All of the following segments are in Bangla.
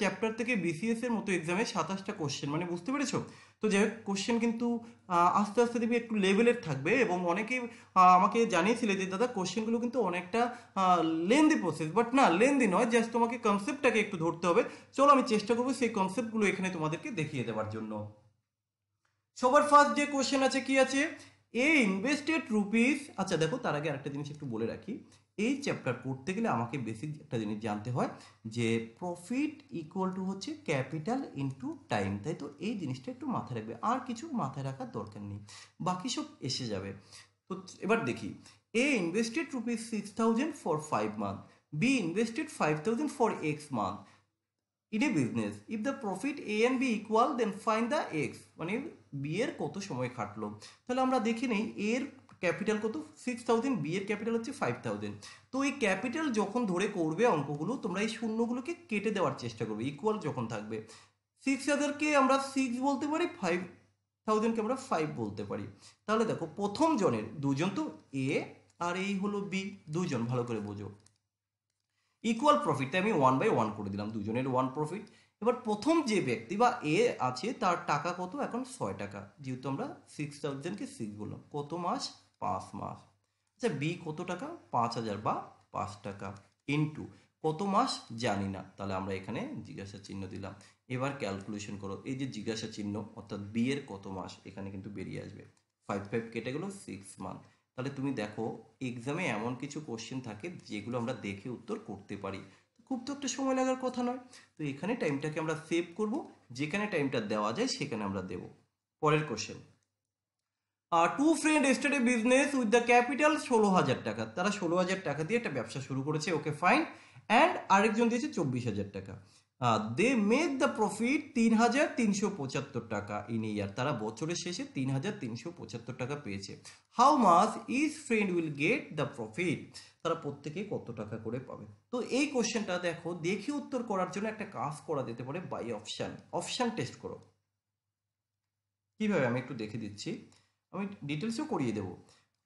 চ্যাপ্টার থেকে বিসিএস এর মতো এক্সামে 27টা কোশ্চেন, মানে বুঝতে পেরেছো? তো যাই হোক, কোশ্চেন কিন্তু আস্তে আস্তে দেখবি একটু লেভেলের থাকবে, এবং অনেকেই আমাকে জানিয়েছিলে যে দাদা কোশ্চেনগুলো কিন্তু অনেকটা লেন্দি প্রসেস, বাট না, লেন্দি নয়, জাস্ট তোমাকে কনসেপ্টটাকে একটু ধরতে হবে। চলো আমি চেষ্টা করবো সেই কনসেপ্টগুলো এখানে তোমাদেরকে দেখিয়ে দেওয়ার জন্য। সবার ফার্স্ট যে কোশ্চেন আছে, কি আছে? এ ইনভেস্টেড রুপিস। আচ্ছা দেখো, তার আগে আরেকটা জিনিস একটু বলে রাখি, এই চ্যাপ্টার পড়তে গেলে আমাকে বেসিক একটা জিনিস জানতে হয় যে প্রফিট ইকুয়াল টু হচ্ছে ক্যাপিটাল ইনটু টাইম, তাই তো? এই জিনিসটা একটু মাথায় রাখবে, আর কিছু মাথায় রাখার দরকার নেই, বাকি সব এসে যাবে। তো এবার দেখি, A invested rupees 6,000 for 5 month, B invested 5,000 for X month in a business, if the profit A and B equal then find the X. মানে বি এর কত সময় খাটলো। তাহলে আমরা দেখে নেই, এর ক্যাপিটাল কত? 6,000, বি এর ক্যাপিটাল হচ্ছে 5,000। তো এই ক্যাপিটাল যখন ধরে করবে অঙ্কগুলো, তোমরা এই শূন্যগুলোকে কেটে দেওয়ার চেষ্টা করবে, ইকুয়াল যখন থাকবে। 6,000কে আমরা 6 বলতে পারি, 5,000কে আমরা 5 বলতে পারি। তাহলে দেখো, প্রথম জনের দুজন তো এ, আর এই হলো বি, দুজন, ভালো করে বোঝো। ইকুয়াল প্রফিট, আমি 1/1 করে দিলাম, দুজনের 1 প্রফিট। এবার প্রথম যে ব্যক্তি বা এ আছে, তার টাকা কত? এখন 6 টাকা, যেহেতু আমরা 6,000কে 6 বললাম। কত মাস? 5 মাস। আচ্ছা, বি কত টাকা? 5,000 বা 5 টাকা, ইনটু কত মাস জানি না, তাহলে আমরা এখানে জিজ্ঞাসা চিহ্ন দিলাম। এবার ক্যালকুলেশন করো, এই যে জিজ্ঞাসা চিহ্ন অর্থাৎ বি এর কত মাস, এখানে কিন্তু বেরিয়ে আসবে 5 কেটে গেল 6 মান্থ। তাহলে তুমি দেখো, এক্সামে এমন কিছু কোশ্চেন থাকে যেগুলো আমরা দেখে উত্তর করতে পারি, খুব তো একটা সময় লাগার কথা নয়। তো এখানে টাইমটাকে আমরা সেভ করব, যেখানে টাইমটা দেওয়া যায় সেখানে আমরা দেব। পরের question, to friend start a business with the capital 16,000 টাকা। তারা 16,000 টাকা দিয়ে একটা ব্যবসা শুরু করেছে, ওকে ফাইন। অ্যান্ড আরেকজন দিয়েছে 24,000 টাকা। দে মেক দ্য প্রফিট 3,375 টাকা ইন ইয়ার। তারা বছরের শেষে 3,375 টাকা পেয়েছে। How much is friend will get the profit. তারা প্রত্যেকে কত টাকা করে পাবে? তো এই কোশ্চেনটা দেখো, দেখে উত্তর করার জন্য একটা কাজ করা যেতে পারে বাই অপশান। অপশান টেস্ট করো কিভাবে, আমি একটু দেখে দিচ্ছি, আমি ডিটেলসও করিয়ে দেবো।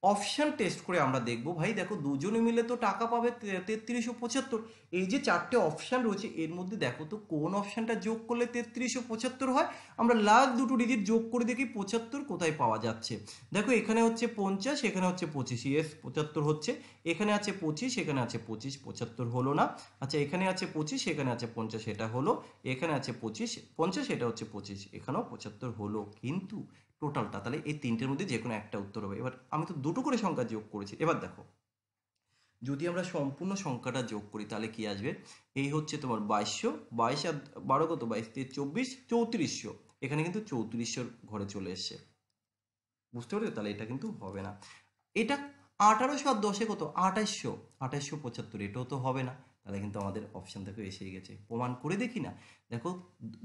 অপশান টেস্ট করে আমরা দেখবো, ভাই দেখো, দুজনে মিলে তো টাকা পাবে 3,375। এই যে চারটে অপশান রয়েছে, এর মধ্যে দেখো তো কোন অপশানটা যোগ করলে 3,375 হয়। আমরা লাস্ট দুটো ডিজিট যোগ করে দেখি 75 কোথায় পাওয়া যাচ্ছে। দেখো, এখানে হচ্ছে 50, এখানে হচ্ছে 25, ইয়েস 75 হচ্ছে। এখানে আছে 25, এখানে আছে 25, 75 হলো না। আচ্ছা, এখানে আছে 25, এখানে আছে 50, এটা হলো। এখানে আছে 25, 50, এটা হচ্ছে 25, এখানেও 75 হলো। কিন্তু টোটালটা, তাহলে এই তিনটের মধ্যে যে কোনো একটা উত্তর হবে। এবার আমি তো দুটো করে সংখ্যা যোগ করেছি। এবার দেখো, যদি আমরা সম্পূর্ণ সংখ্যাটা যোগ করি তাহলে কি আসবে? এই হচ্ছে তোমার 2200, 22 আর 12 কত? 22 দিয়ে 24, 3400। এখানে কিন্তু 3400 ঘরে চলে এসছে, বুঝতে পারছো? তাহলে এটা কিন্তু হবে না। এটা 1800 আর 10-এ কত? 2800, 2875, এটাও তো হবে না। তাহলে কিন্তু আমাদের অপশান থেকে এসেই গেছে। প্রমাণ করে দেখি না? দেখো,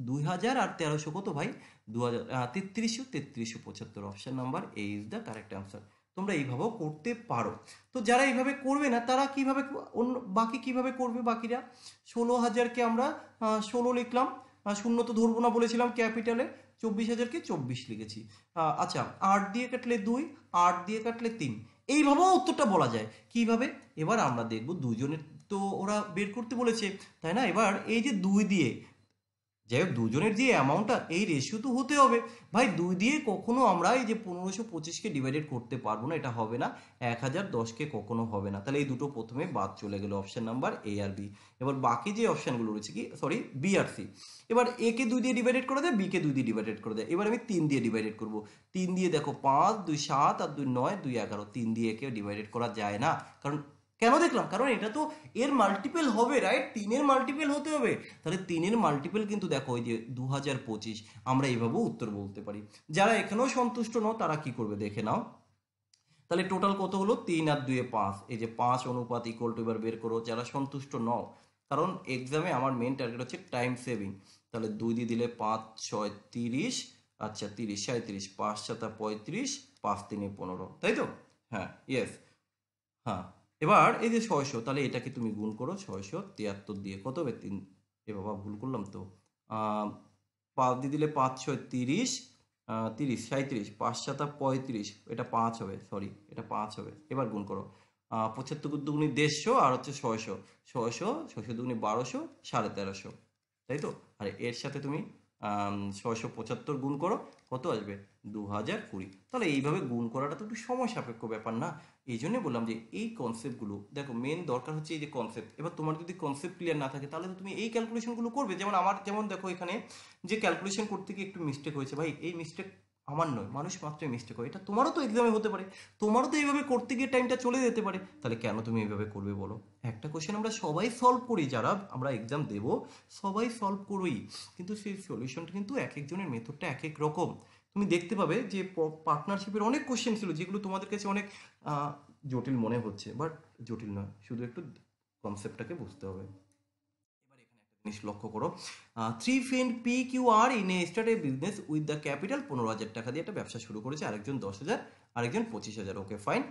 2000 আর 1300 কত ভাই? 2000, 3375। Option number A is the correct answer. তোমরা এইভাবেও করতে পারো। তো যারা এইভাবে করবে না, তারা কিভাবে, অন্য বাকি কিভাবে করবে? বাকিরা 16,000কে আমরা 16 লিখলাম, শূন্য তো ধরবো না বলেছিলাম ক্যাপিটালে। 24,000কে 24 লিখেছি। আচ্ছা, 8 দিয়ে কাটলে 2, 8 দিয়ে কাটলে 3। এইভাবেও উত্তরটা বলা যায়। কিভাবে? এবার আমরা দেখব, দুজনের তো ওরা বের করতে বলেছে, তাই না? এবার এই যে 2 দিয়ে, যাই হোক, দুজনের যে অ্যামাউন্টটা, এই রেশিও তো হতে হবে। ভাই 2 দিয়ে কখনো আমরা এই যে 1525কে ডিভাইডেড করতে পারবো না, এটা হবে না। 1010কে কখনো হবে না। তাহলে এই দুটো প্রথমে বাদ চলে গেল, অপশন নাম্বার এ আর বি। এবার বাকি যে অপশানগুলো রয়েছে, কি সরি, বি আর সি। এবার এ কে 2 দিয়ে ডিভাইডেড করে দেয়, বি কে 2 দিয়ে ডিভাইডেড করে দেয়। এবার আমি 3 দিয়ে ডিভাইডেড করব। 3 দিয়ে দেখো, 5, 2 7 আর 2 9, 2 11। 3 দিয়ে একে ডিভাইডেড করা যায় না। কারণ কেন দেখলাম? কারণ এটা তো এর মাল্টিপল হবে, রাইট? 3-এর মাল্টিপল হতে হবে। তাহলে 3-এর মাল্টিপল কিন্তু দেখো, ওই যে 2025। আমরা এইভাবেও উত্তর বলতে পারি। যারা এখানেও সন্তুষ্ট নও, তারা কি করবে দেখে নাও। তাহলে টোটাল কত হলো? 3 আর 2 5। এই যে 5 অনুপাত ইকুয়াল টু, এবার বের করো। যারা সন্তুষ্ট নও, কারণ এক্সামে আমার মেন টার্গেট হচ্ছে টাইম সেভিং। তাহলে 2 দিয়ে দিলে 5 6 30, আচ্ছা 30 37, 5 7 35, 5 3 15, তাই তো? হ্যাঁ, ইয়েস। হ্যাঁ, এবার এই যে 600, তাহলে এটাকে তুমি গুণ করো 673 দিয়ে, কত হবে? 3। এ বাবা, ভুল করলাম তো। 5 দিয়ে দিলে 5 6 30, 30 37, 5 7 35, এটা 5 হবে, সরি, এটা 5 হবে। এবার গুণ করো, 75 দুগুণি 150, আর হচ্ছে 600, 600 দুগুণি 1200, 1350। তাই তো। আর এর সাথে তুমি 675 গুণ করো, কত আসবে? 2020। তাহলে এইভাবে গুণ করাটা তো একটু সময় সাপেক্ষ ব্যাপার না? এই জন্য বললাম যে এই কনসেপ্টগুলো দেখো, মেন দরকার হচ্ছে এই যে কনসেপ্ট। এবার তোমার যদি কনসেপ্ট ক্লিয়ার না থাকে তাহলে তো তুমি এই ক্যালকুলেশনগুলো করবে। যেমন আমার, যেমন দেখো এখানে যে ক্যালকুলেশন করতে গিয়ে একটু মিস্টেক হয়েছে, ভাই এই মিস্টেক আমার নয়, মানুষ মাত্রই মিস্টেক হয়, এটা তোমারও তো এক্সামে হতে পারে, তোমারও তো এইভাবে করতে গিয়ে টাইমটা চলে যেতে পারে। তাহলে কেন তুমি এইভাবে করবে বলো? একটা কোশ্চেন আমরা সবাই সলভ করি, যারা আমরা এক্সাম দেব সবাই সলভ করি, কিন্তু সেই সলিউশনটা কিন্তু এক একজনের মেথডটা এক এক রকম। তুমি দেখতে পাবে যে পার্টনারশিপের অনেক কোশ্চেন ছিল যেগুলো তোমাদের কাছে অনেক জটিল মনে হচ্ছে, বাট জটিল নয়, শুধু একটু কনসেপ্টটাকে বুঝতে হবে। এবার এখানে একটা জিনিস লক্ষ্য করো, three friend PQR in a start a business with the capital 15,000 টাকা দিয়ে একটা ব্যবসা শুরু করেছে, আরেকজন 10,000, আরেকজন 25,000। Okay fine,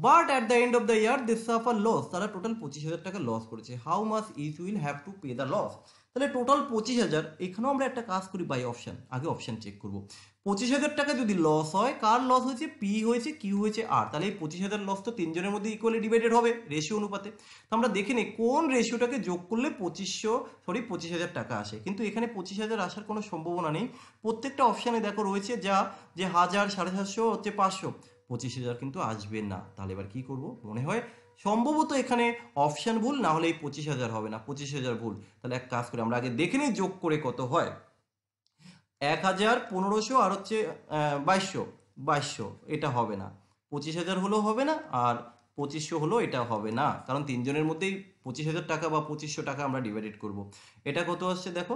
but at the end of the year they suffer loss. তারা টোটাল 25,000 টাকা লস করেছে। How much each will have to pay the loss? তাহলে টোটাল 25,000। এখানেও আমরা একটা কাজ করি বাই অপশন, আগে অপশন চেক করবো। 25,000 টাকা যদি লস হয়, কার লস হয়েছে? পি হয়েছে, কিউ হয়েছে, আর। তাহলে এই 25,000 লস তো তিনজনের মধ্যে ইকুয়ালি ডিভাইডেড হবে রেশিও অনুপাতে। তো আমরা দেখে নিই কোন রেশিওটাকে যোগ করলে 25,000 টাকা আসে। কিন্তু এখানে 25,000 আসার কোনো সম্ভাবনা নেই। প্রত্যেকটা অপশানে দেখো রয়েছে যা, যে 1000, 750 হচ্ছে 500, 25,000 কিন্তু আসবে না। তাহলে এবার কি করব? মনে হয় সম্ভবত এখানে অপশান ভুল, না হলে এই 25,000 হবে না, 25,000 ভুল। তাহলে এক কাজ করে আমরা আগে দেখে নিই যোগ করে কত হয়। 1000, 1500 আর হচ্ছে 2200, এটা হবে না। 25,000 হলেও হবে না, আর 2500 হলেও এটা হবে না, কারণ তিনজনের মধ্যেই 25,000 টাকা বা 2500 টাকা আমরা ডিভাইডেড করব। এটা কত আসছে দেখো,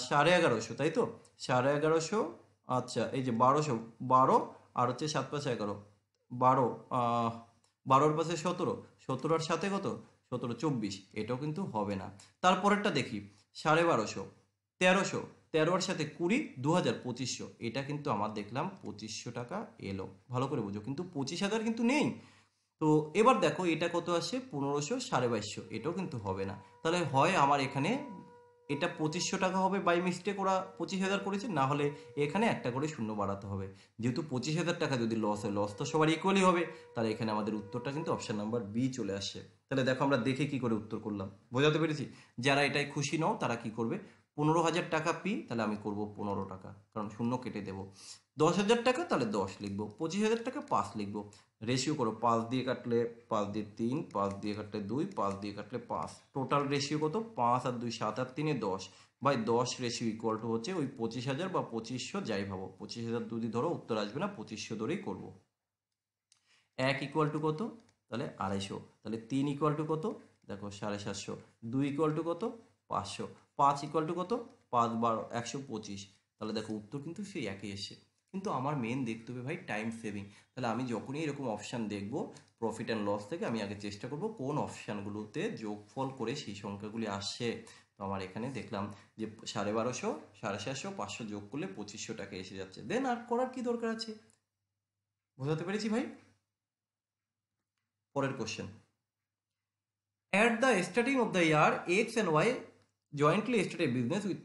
1150, তাই তো। 1150, আচ্ছা এই যে 1200, 12 আর হচ্ছে 7 5 11, 12, 12-র পাশে 17, 17 আর সাথে কত? 17, 24, এটাও কিন্তু হবে না। তারপরেরটা দেখি, 1250, 1300, 13-র সাথে 20, 2000, 2500, এটা কিন্তু আমার দেখলাম 2500 টাকা এলো। ভালো করে বুঝো, কিন্তু 25,000 কিন্তু নেই। তো এবার দেখো এটা কত আসে? 1500, 2250, এটাও কিন্তু হবে না। তাহলে হয় আমার এখানে এটা 2500 টাকা হবে, বাই মিস্টেক ওরা 25,000 করেছে, না হলে এখানে একটা করে শূন্য বাড়াতে হবে। যেহেতু 25,000 টাকা যদি লস হয়, লস তো সবার ইকুয়ালি হবে, তাহলে এখানে আমাদের উত্তরটা কিন্তু অপশন নাম্বার বি চলে আসে। তাহলে দেখো আমরা দেখে কি করে উত্তর করলাম, বোঝাতে পেরেছি? যারা এটাই খুশি নও তারা কি করবে? 15,000 টাকা পি, তাহলে আমি করব 15 টাকা, কারণ শূন্য কেটে দেবো। 10,000 টাকা, তাহলে 10 লিখবো। 25,000 টাকা 5 লিখবো। রেশিও করো, 5 দিয়ে কাটলে 5 দিয়ে 3, 5 দিয়ে কাটলে 2, 5 দিয়ে কাটলে 5। টোটাল রেশিও কত? 5 আর 2, 7 আর 3, 10। বাই 10 রেশিও ইকুয়াল টু হচ্ছে ওই 25,000 বা 2500, যাই ভাবো। 25,000 যদি ধরো, উত্তর আসবে না, 2500 ধরেই করবো। 1 ইকুয়াল টু কত? তাহলে 250। তাহলে 3 ইকুয়াল টু কত? দেখো 750। 2 ইকুয়াল টু কত? 500। 5 ইকুয়াল টু কত? 5 12, 125। তাহলে দেখো উত্তর কিন্তু সেই একই এসে। কিন্তু আমার মেন দেখতে হবে ভাই টাইম সেভিং। তাহলে আমি যখনই এরকম অপশান দেখবো প্রফিট অ্যান্ড লস থেকে, আমি আগে চেষ্টা করব কোন অপশানগুলোতে যোগফল করে সেই সংখ্যাগুলি আসছে। তো আমার এখানে দেখলাম যে 1250, 750, 500 যোগ করলে 2500 টাকা এসে যাচ্ছে। দেন আর করার কি দরকার আছে? বোঝাতে পেরেছি ভাই? পরের question, at the starting of the year X and Y jointly started a business with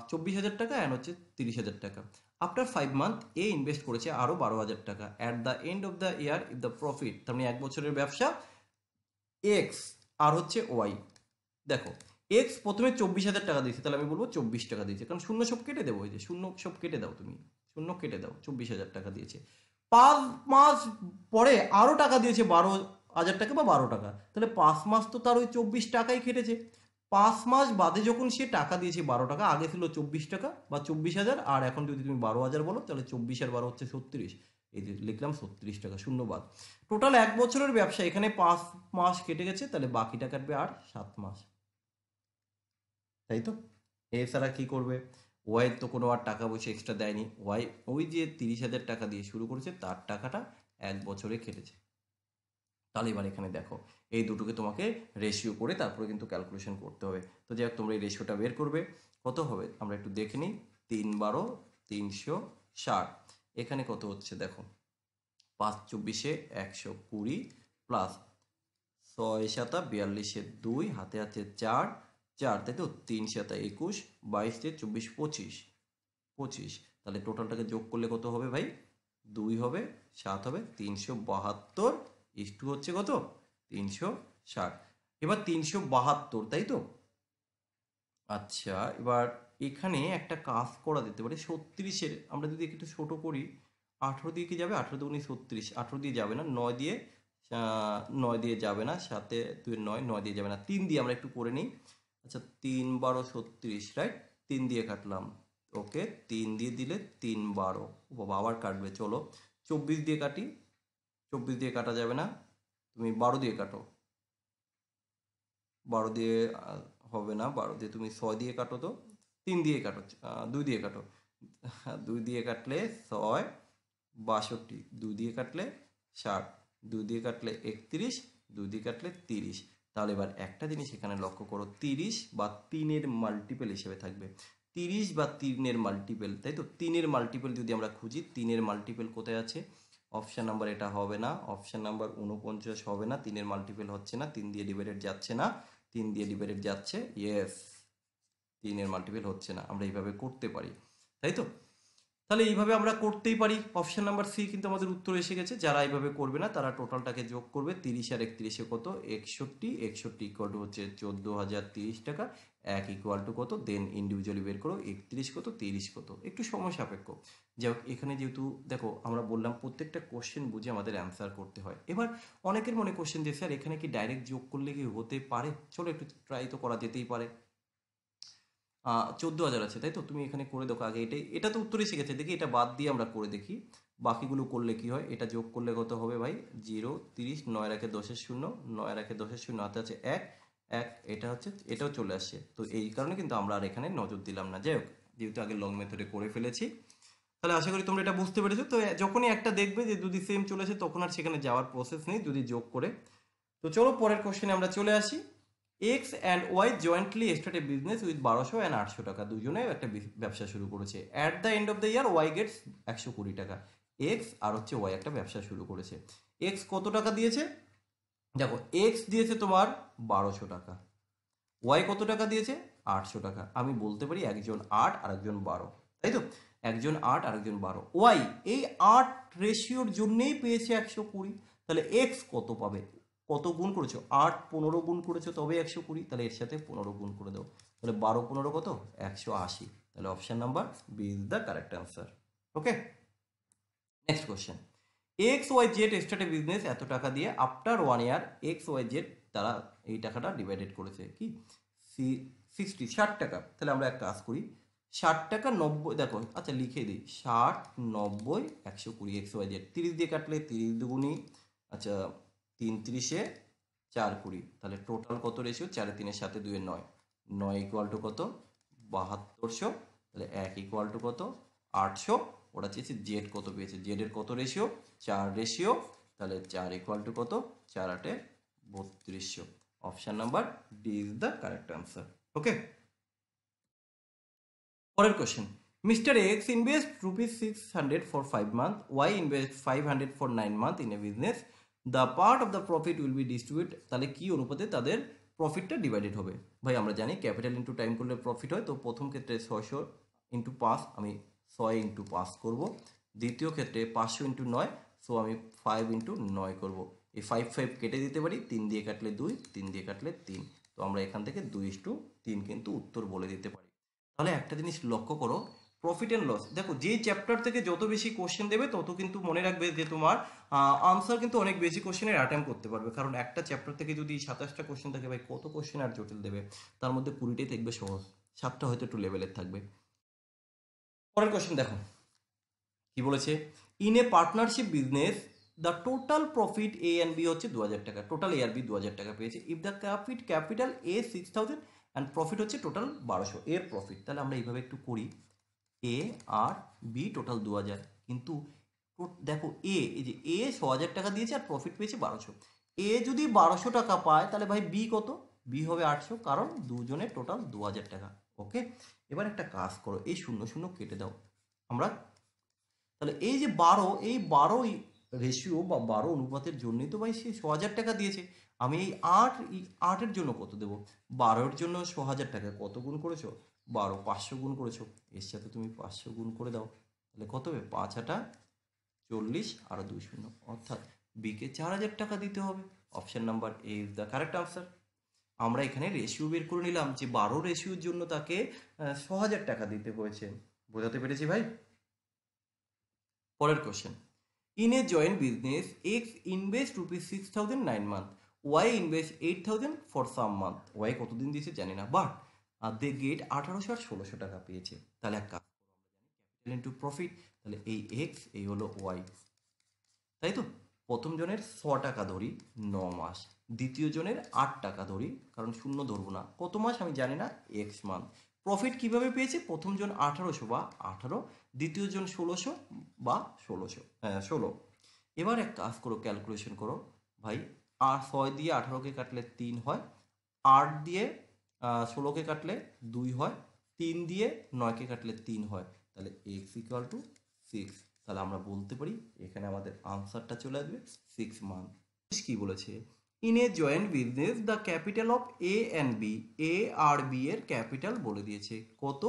24,000 টাকা অ্যান্ড হচ্ছে 30,000 টাকা। আফটার 5 মান্থ এ ইনভেস্ট করেছে আরও 12,000 টাকা। At the end of the year if the profit, তার মানে 1 বছরের ব্যবসা, এক্স আর হচ্ছে ওয়াই। দেখো এক্স প্রথমে 24,000 টাকা দিয়েছে, তাহলে আমি বলবো 24 টাকা দিয়েছে, কারণ শূন্য সব কেটে দেবো। এই যে শূন্য সব কেটে দাও, তুমি শূন্য কেটে দাও, 24,000 টাকা দিয়েছে। 5 মাস পরে আরও টাকা দিয়েছে 12,000 টাকা বা 12 টাকা, তাহলে 5 মাস তো তার ওই 24 টাকাই কেটেছে। 5 মাস বাদে যখন সে টাকা দিয়েছে 12 টাকা, আগে ছিল 24 টাকা বা 24,000, আর এখন যদি তুমি 12,000 বলো, তাহলে 24 আর 12 হচ্ছে 36। এই যে লিখলাম 36 টাকা, শূন্য বাদ। টোটাল 1 বছরের ব্যবসা, এখানে 5 মাস কেটে গেছে, তাহলে বাকিটা কাটবে আর 7 মাস, তাই তো। এছাড়া কি করবে? ওয়াই তো কোনো আর টাকা পয়সা এক্সট্রা দেয়নি। ওয়াই ওই যে 30,000 টাকা দিয়ে শুরু করেছে, তার টাকাটা 1 বছরে কেটেছে। তাহলে এবার এখানে দেখো এই দুটোকে তোমাকে রেশিও করে তারপরে কিন্তু ক্যালকুলেশন করতে হবে। তো যাই হোক, তোমরা এই রেশিওটা বের করবে। কত হবে আমরা একটু দেখে নিই। 3 12, 360। এখানে কত হচ্ছে দেখো, 5 24, 120 প্লাস 6 7 42, 2 হাতে আছে 4, 4 তাই তো, 3 7 21, 22 24, 25, 25। তাহলে টোটালটাকে যোগ করলে কত হবে ভাই? 2 হবে, 7 হবে, 372 ইস্টু হচ্ছে কত? 360। এবার 372, তাই তো। আচ্ছা, এবার এখানে একটা কাজ করা যেতে পারে 36-এর আমরা যদি একটু ছোট করি, 18 দিয়ে কি যাবে? 18 দুগুণে 36, 18 দিয়ে যাবে না, 9 দিয়ে 9 দিয়ে যাবে না, সাথে 2 9, 9 দিয়ে যাবে না, 3 দিয়ে আমরা একটু করে নিই। আচ্ছা, 3 12 36, রাইট? 3 দিয়ে কাটলাম, ওকে, 3 দিয়ে দিলে 3 12, ও বাবা আবার কাটবে, চলো 24 দিয়ে কাটি, 24 দিয়ে কাটা যাবে না, তুমি 12 দিয়ে কাটো, 12 দিয়ে হবে না, 12 দিয়ে তুমি 6 দিয়ে কাটো তো, 3 দিয়ে কাটো, 2 দিয়ে কাটো, 2 দিয়ে কাটলে 6 62, 2 দিয়ে কাটলে 60, 2 দিয়ে কাটলে 31, 2 দিয়ে কাটলে 30। তাহলে এবার একটা জিনিস এখানে লক্ষ্য করো, 30 বা 3-এর মাল্টিপল হিসেবে থাকবে, 30 বা 3-এর মাল্টিপল, তাই তো? 3-এর মাল্টিপল যদি আমরা খুঁজি, 3-এর মাল্টিপল কোথায় আছে? অপশান নাম্বার এটা হবে না, অপশান নাম্বার 49 হবে না, 3-এর মাল্টিপল হচ্ছে না, 3 দিয়ে ডিভাইডেড যাচ্ছে না, 3 দিয়ে ডিভাইডেড যাচ্ছে, ইয়েস, 3-এর মাল্টিপল হচ্ছে না। আমরা এইভাবে করতে পারি, তাই তো? তাহলে এইভাবে আমরা করতেই পারি। অপশন নাম্বার সি কিন্তু আমাদের উত্তর এসে গেছে। যারা এইভাবে করবে না তারা টোটালটাকে যোগ করবে, 30 আর 31-এ কত? 61, 61 ইকুয়াল টু হচ্ছে 14,030 টাকা, 1 ইকুয়াল টু কত? দেন ইন্ডিভিজুয়ালি বের করো, 31 কত, 30 কত, একটু সময় সাপেক্ষ। যাই হোক, এখানে যেহেতু দেখো আমরা বললাম প্রত্যেকটা কোশ্চেন বুঝে আমাদের অ্যান্সার করতে হয়। এবার অনেকের মনে কোশ্চেন যে স্যার এখানে কি ডাইরেক্ট যোগ করলে কি হতে পারে? চলো একটু ট্রাই তো করা যেতেই পারে। 14,000 আছে, তাই তো? তুমি এখানে করে দেখো আগে, এটা তো উত্তরে এসে গেছে, দেখি এটা বাদ দিয়ে আমরা করে দেখি বাকিগুলো করলে কি হয়। এটা যোগ করলে কত হবে ভাই? 0 30, 9 রাখে 10-এর 0, 9 রাখে 10-এর 0, হাতে আছে 1 1, এটা হচ্ছে, এটাও চলে আসছে। তো এই কারণে কিন্তু আমরা আর এখানে নজর দিলাম না। যাই হোক, যেহেতু আগে লং মেথডে করে ফেলেছি, তাহলে আশা করি তোমরা এটা বুঝতে পেরেছো। তো যখনই একটা দেখবে যে যদি সেম চলে আসে, তখন আর সেখানে যাওয়ার প্রসেস নেই, যদি যোগ করে। তো চলো পরের কোশ্চেনে আমরা চলে আসি। X and Y jointly start a business with 1200 and 800 টাকা, দুজনে একটা ব্যবসা শুরু করেছে। At the end of the year Y gets 120 টাকা। এক্স আর হচ্ছে ওয়াই একটা ব্যবসা শুরু করেছে। এক্স কত টাকা দিয়েছে? দেখো, এক্স দিয়েছে তোমার 1200 টাকা, ওয়াই কত টাকা দিয়েছে? 800 টাকা। আমি বলতে পারি একজন 8 আর একজন 12, তাই তো? একজন 8 আর একজন 12। ওয়াই এই 8 রেশিওর জন্যেই পেয়েছে 120। তাহলে এক্স কত পাবে? কত গুণ করেছো? 8 15 গুণ করেছো তবে 120, তাহলে এর সাথে 15 গুণ করে দাও। তাহলে 12 15 কত? 180। তাহলে option number B is the correct answer. Okay, next question. X Y Z start a business এত টাকা দিয়ে, after 1 year X Y Z তারা এই টাকাটা ডিভাইডেড করেছে কি 60 টাকা। তাহলে আমরা এক কাজ করি, 60 টাকা 90, দেখো আচ্ছা লিখে দিই, 60 90 120, এক্স ওয়াই জেড 30 দিয়ে কাটলে 30 দুগুণি, আচ্ছা 3 30-এ 4 20, তাহলে টোটাল কত রেশিও? 4 3-এর সাথে 2 9, 9 ইকুয়াল টু কত? 7200। তাহলে 1 ইকুয়াল টু কত? 800। ওরা চেয়েছে জেড কত পেয়েছে, জেড এর কত রেশিও? 4 রেশিও। তাহলে 4 ইকুয়াল টু কত? 4 8-এ 3200। Option number D is the correct answer. Okay, পরের কোশ্চেন। Mister X invest ₹600 for 5 month, Y invest 500 for 9 month in a business, the part of the profit will be distribute. তাহলে কি অনুপাতে তাদের প্রফিটটা ডিভাইডেড হবে? ভাই আমরা জানি ক্যাপিটাল ইন্টু টাইম করলে প্রফিট হয়, তো প্রথম ক্ষেত্রে 600 ইন্টু 5, আমি 6 ইন্টু 5 করবো। দ্বিতীয় ক্ষেত্রে 500 ইন্টু 9, সো আমি 5 ইন্টু 9 করবো। এই 5 5 কেটে দিতে পারি, 3 দিয়ে কাটলে 2, 3 দিয়ে কাটলে 3, তো আমরা এখান থেকে 2:3 কিন্তু উত্তর বলে দিতে পারি। তাহলে একটা জিনিস লক্ষ্য করো, প্রফিট অ্যান্ড লস, দেখো যেই চ্যাপ্টার থেকে যত বেশি কোশ্চেন দেবে তত কিন্তু মনে রাখবে যে তোমার আনসার কিন্তু অনেক বেশি কোশ্চেনের অ্যাটেম্প করতে পারবে। কারণ একটা চ্যাপ্টার থেকে যদি 27টা কোশ্চেন থাকে, ভাই কত কোশ্চেন আর জটিল দেবে? তার মধ্যে 20টাই থাকবে সহজ, 7টা হয়তো একটু লেভেলের থাকবে। পরের কোশ্চেন দেখো কি বলেছে, in a partnership business the total profit A and B হচ্ছে 2000 টাকা, টোটাল এ আর বি 2000 টাকা পেয়েছে। If the capital A 6000 and profit হচ্ছে টোটাল 1200, এর প্রফিট। তাহলে আমরা এইভাবে একটু করি, এ আর বি টোটাল 2000, কিন্তু দেখো এই যে এ 6000 টাকা দিয়েছে আর প্রফিট পেয়েছে 1200। এ যদি 1200 টাকা পায় তাহলে ভাই বি কত? বি হবে 800, কারণ দুজনের টোটাল 2000 টাকা। ওকে, এবার একটা কাজ করো, এই 0 0 কেটে দাও। আমরা তাহলে এই যে 12, এই 12 রেশিও বা 12 অনুপাতের জন্যই তো ভাই সে 6000 টাকা দিয়েছে। আমি এই 8-এর জন্য কত দেবো? 12-এর জন্য 6000 টাকা কত গুণ করেছো? 12, 500 গুণ করেছো, এর সাথে তুমি 500 গুণ করে দাও, তাহলে কত হবে? 5 8 40 আর 2 0, অর্থাৎ বিকে 4000 টাকা দিতে হবে। Option number A is the correct answer. আমরা এখানে রেশিও বের করে নিলাম যে 12 রেশিওর জন্য তাকে 6,000 টাকা দিতে হয়েছে। বোঝাতে পেরেছি ভাই? পরের question, in a joint business X invest rupees 6,000 9 month, Y invest 8,000 for some month. Y কতদিন দিয়েছে জানি না, বাট দে গেট 1800 আর 1600 টাকা পেয়েছে। তাহলে এক কাজ ক্যাপিটাল ইন্টু প্রফিট, তাহলে এই এক্স এই হলো ওয়াই, তাই তো? প্রথম জনের 100 টাকা ধরি 9 মাস, দ্বিতীয় জনের 8 টাকা ধরি, কারণ শূন্য ধরবো না, কত মাস আমি জানি না, এক্স মান্থ। প্রফিট কিভাবে পেয়েছে? প্রথম জন 1800 বা 18, দ্বিতীয় জন 1600 বা 16। এবার এক কাজ করো, ক্যালকুলেশন করো ভাই। 6 দিয়ে 18কে কাটলে 3 হয়, 8 দিয়ে 16কে কাটলে 2 হয়, 3 দিয়ে 9কে কাটলে 3 হয়, তাহলে এক্স ইকুয়াল টু 6। তাহলে আমরা বলতে পারি এখানে আমাদের আনসারটা চলে আসবে 6 মান্থ। কি বলেছে? In a joint business the capital of A and B, A আর বি এর ক্যাপিটাল বলে দিয়েছে কত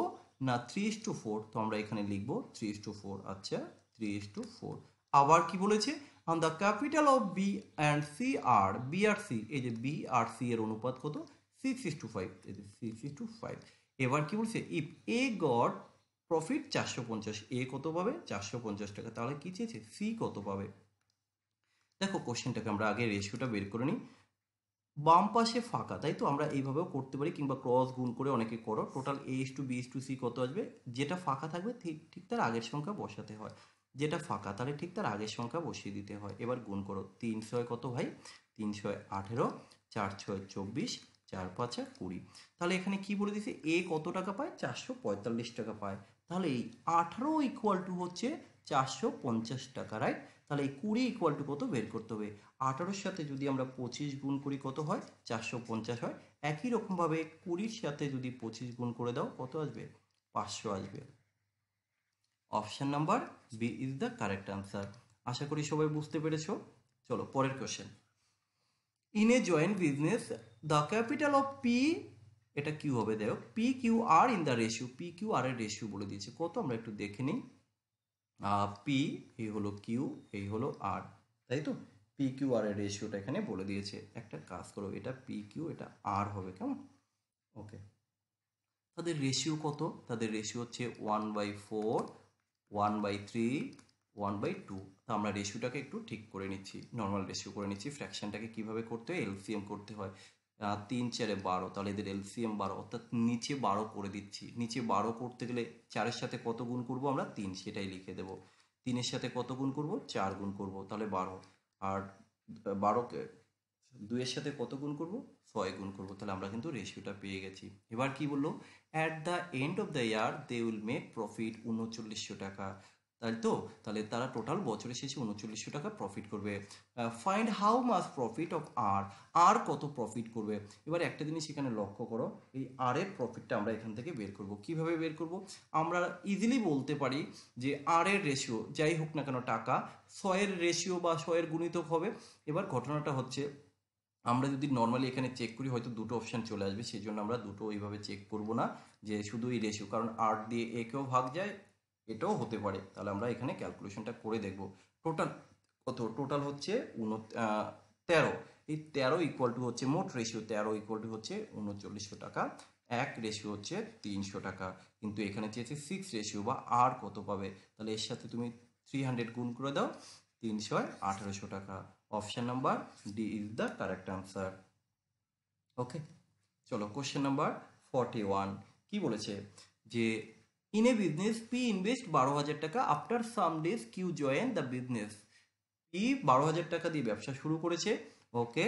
না 3:4। তো আমরা এখানে লিখবো 3:4। আচ্ছা 3:4। আবার কি বলেছে? On the capital of B and C আর, বি আর সি, এই যে বি আর সি এর অনুপাত কত? 6:5। এই যে 6:5। এবার কি বলছে? ইফ এ গট প্রফিট 450, এ কত পাবে? 450 টাকা। তাহলে কি চেয়েছে? সি কত পাবে? দেখো কোশ্চেনটাকে আমরা আগে রেশিওটা বের করে নিই। বাম পাশে ফাঁকা, তাই তো? আমরা এইভাবেও করতে পারি, কিংবা ক্রস গুণ করে অনেকে করো। Total A is to B is to C কত আসবে? যেটা ফাঁকা থাকবে ঠিক ঠিক তার আগের সংখ্যা বসাতে হয়, যেটা ফাঁকা তাহলে ঠিক তার আগের সংখ্যা বসিয়ে দিতে হয়। এবার গুণ করো, 300 কত ভাই? 300 18, 4 6 24, 4 5 20। তাহলে এখানে কি বলে দিছে? এ কত টাকা পায়? 445 টাকা পায়। তাহলে এই 18 ইকুয়াল টু হচ্ছে 450 টাকা, রাইট? তাহলে এই 20 ইকুয়াল টু কত বের করতে হবে? 18-র সাথে যদি আমরা 25 গুণ করি কত হয়? 450 হয়। একই রকমভাবে 20-র সাথে যদি 25 গুণ করে দাও কত আসবে? 500 আসবে। Option number B is the correct answer. আশা করি সবাই বুঝতে পেরেছো। চলো পরের question, in a joint business the capital of P, এটা কিউ হবে, দেখো P Q R in the ratio, P Q R এর রেশিও বলে দিয়েছে কত, আমরা একটু দেখে নিই। পি এই হলো কিউ, এই হলো আর, তাই তো? পি কিউ আর এর রেশিওটা এখানে বলে দিয়েছে। একটা কাজ করো, এটা পি কিউ এটা আর হবে, কেমন? ওকে। তাদের রেশিও কত? তাদের রেশিও হচ্ছে 1/4, 1/3, 1/2। তো আমরা রেশিওটাকে একটু ঠিক করে নিচ্ছি, নর্মাল রেশিও করে নিচ্ছি। ফ্র্যাকশনটাকে কিভাবে করতে হয়? এলসিএম করতে হয়। 3 4 12, তাহলে এদের এলসিএম 12, অর্থাৎ নিচে 12 করে দিচ্ছি। নিচে 12 করতে গেলে 4-এর সাথে কত গুণ করবো আমরা? 3, সেটাই লিখে দেবো। 3-এর সাথে কত গুণ করবো? 4 গুণ করবো, তাহলে 12। আর 12কে 2-এর সাথে কত গুণ করবো? 6 গুণ করবো। তাহলে আমরা কিন্তু রেশিওটা পেয়ে গেছি। এবার কি বললো? At the end of the year they will make profit 3900 টাকা, তাই তো? তাহলে তারা টোটাল বছরের শেষে 3900 টাকা প্রফিট করবে। Find how much profit of R, R কত প্রফিট করবে? এবার একটা জিনিস এখানে লক্ষ্য করো, এই আর এর প্রফিটটা আমরা এখান থেকে বের করব। কিভাবে বের করব? আমরা ইজিলি বলতে পারি যে আর এর রেশিও যাই হোক না কেন টাকা, 6 এর রেশিও বা 6 এর গুণিতক হবে। এবার ঘটনাটা হচ্ছে, আমরা যদি নর্মালি এখানে চেক করি হয়তো দুটো অপশান চলে আসবে, সেই জন্য আমরা দুটো ওইভাবে চেক করব না যে শুধু এই রেশিও, কারণ 8 দিয়ে একেও ভাগ যায়, এটাও হতে পারে। তাহলে আমরা এখানে ক্যালকুলেশনটা করে দেখব। টোটাল কত? টোটাল হচ্ছে 13। এই 13 ইকুয়াল টু হচ্ছে মোট রেশিও, 13 ইকুয়াল টু হচ্ছে 3900 টাকা। এক রেশিও হচ্ছে 300 টাকা, কিন্তু এখানে চেয়েছে 6 রেশিও বা আর কত পাবে। তাহলে এর সাথে তুমি 300 গুণ করে দাও, 300 1800 টাকা। Option number D is the correct answer. Okay, চলো কোশ্চেন নাম্বার 41 কি বলেছে? যে in a business P invest 12,000 টাকা, after some days Q join the business. P 12,000 টাকা দিয়ে ব্যবসা শুরু করেছে, ওকে,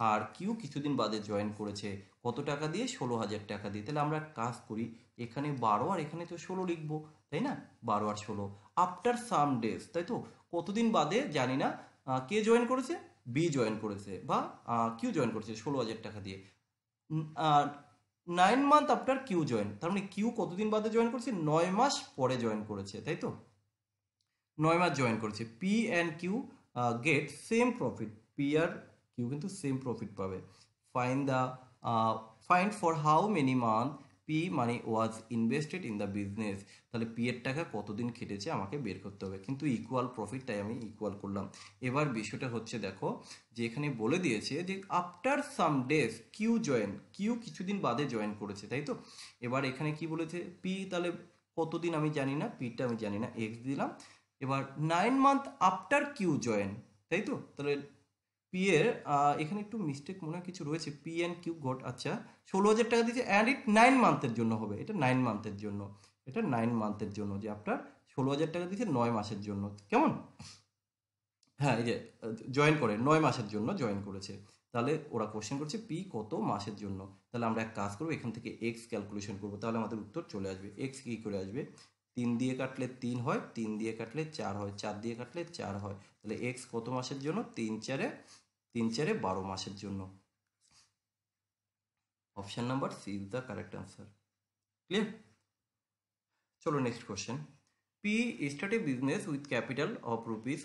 আর কিউ কিছুদিন বাদে জয়েন করেছে কত টাকা দিয়ে? 16,000 টাকা দিয়ে। তাহলে আমরা কাজ করি, এখানে 12 আর এখানে তো 16 লিখবো, তাই না? 12 আর 16। আফটার সাম ডেজ, তাই তো? কতদিন বাদে জানি না। কে জয়েন করেছে? বি জয়েন করেছে, বা কিউ জয়েন করেছে 16,000 টাকা দিয়ে। 9 মান্থ আফটার কিউ জয়েন, তার মানে কিউ কতদিন বাদে জয়েন করেছে? 9 মাস পরে জয়েন করেছে, তাই তো? 9 মাস জয়েন করেছে। P and Q get same profit, P আর কিউ কিন্তু সেম প্রফিট পাবে। Find the find for how many month P P money was invested in the business, তাহলে পি এর টাকা কতদিন খেটেছে আমাকে বের করতে হবে, কিন্তু ইকুয়াল প্রফিট, তাই আমি ইকুয়াল করলাম। এবার বিষয়টা হচ্ছে দেখো যে এখানে বলে দিয়েছে যে after some days Q join, Q কিছুদিন বাদে জয়েন করেছে, তাই তো। এবার এখানে কি বলেছে পি, তাহলে কতদিন আমি জানি না, পিটা আমি জানি না, এক্স দিলাম। এবার 9 মান্থ আফটার কিউ জয়েন, তাই তো। তাহলে পি এর এখানে একটু মিস্টেক মনে হয় কিছু রয়েছে, পি অ্যান্ড কিউ গট, আচ্ছা 16,000 টাকা দিয়েছে অ্যান্ড ইট 9 মান্থের জন্য হবে, এটা 9 মান্থের জন্য, এটা 9 মান্থের জন্য, যে আপনার 16,000 টাকা দিয়েছে 9 মাসের জন্য, কেমন। হ্যাঁ এই যে জয়েন করে 9 মাসের জন্য জয়েন করেছে, তাহলে ওরা কোশ্চেন করছে পি কত মাসের জন্য। তাহলে আমরা এক কাজ করবো, এখান থেকে এক্স ক্যালকুলেশন করবো, তাহলে আমাদের উত্তর চলে আসবে। এক্স কী করে আসবে, 3 দিয়ে কাটলে 3 হয়, 3 দিয়ে কাটলে 4 হয়, 4 দিয়ে কাটলে 4 হয়, তাহলে এক্স কত মাসের জন্য, 3 4 12 মাসের জন্য। Option number C is the correct answer. Clear. চলো next question. P start a business with capital of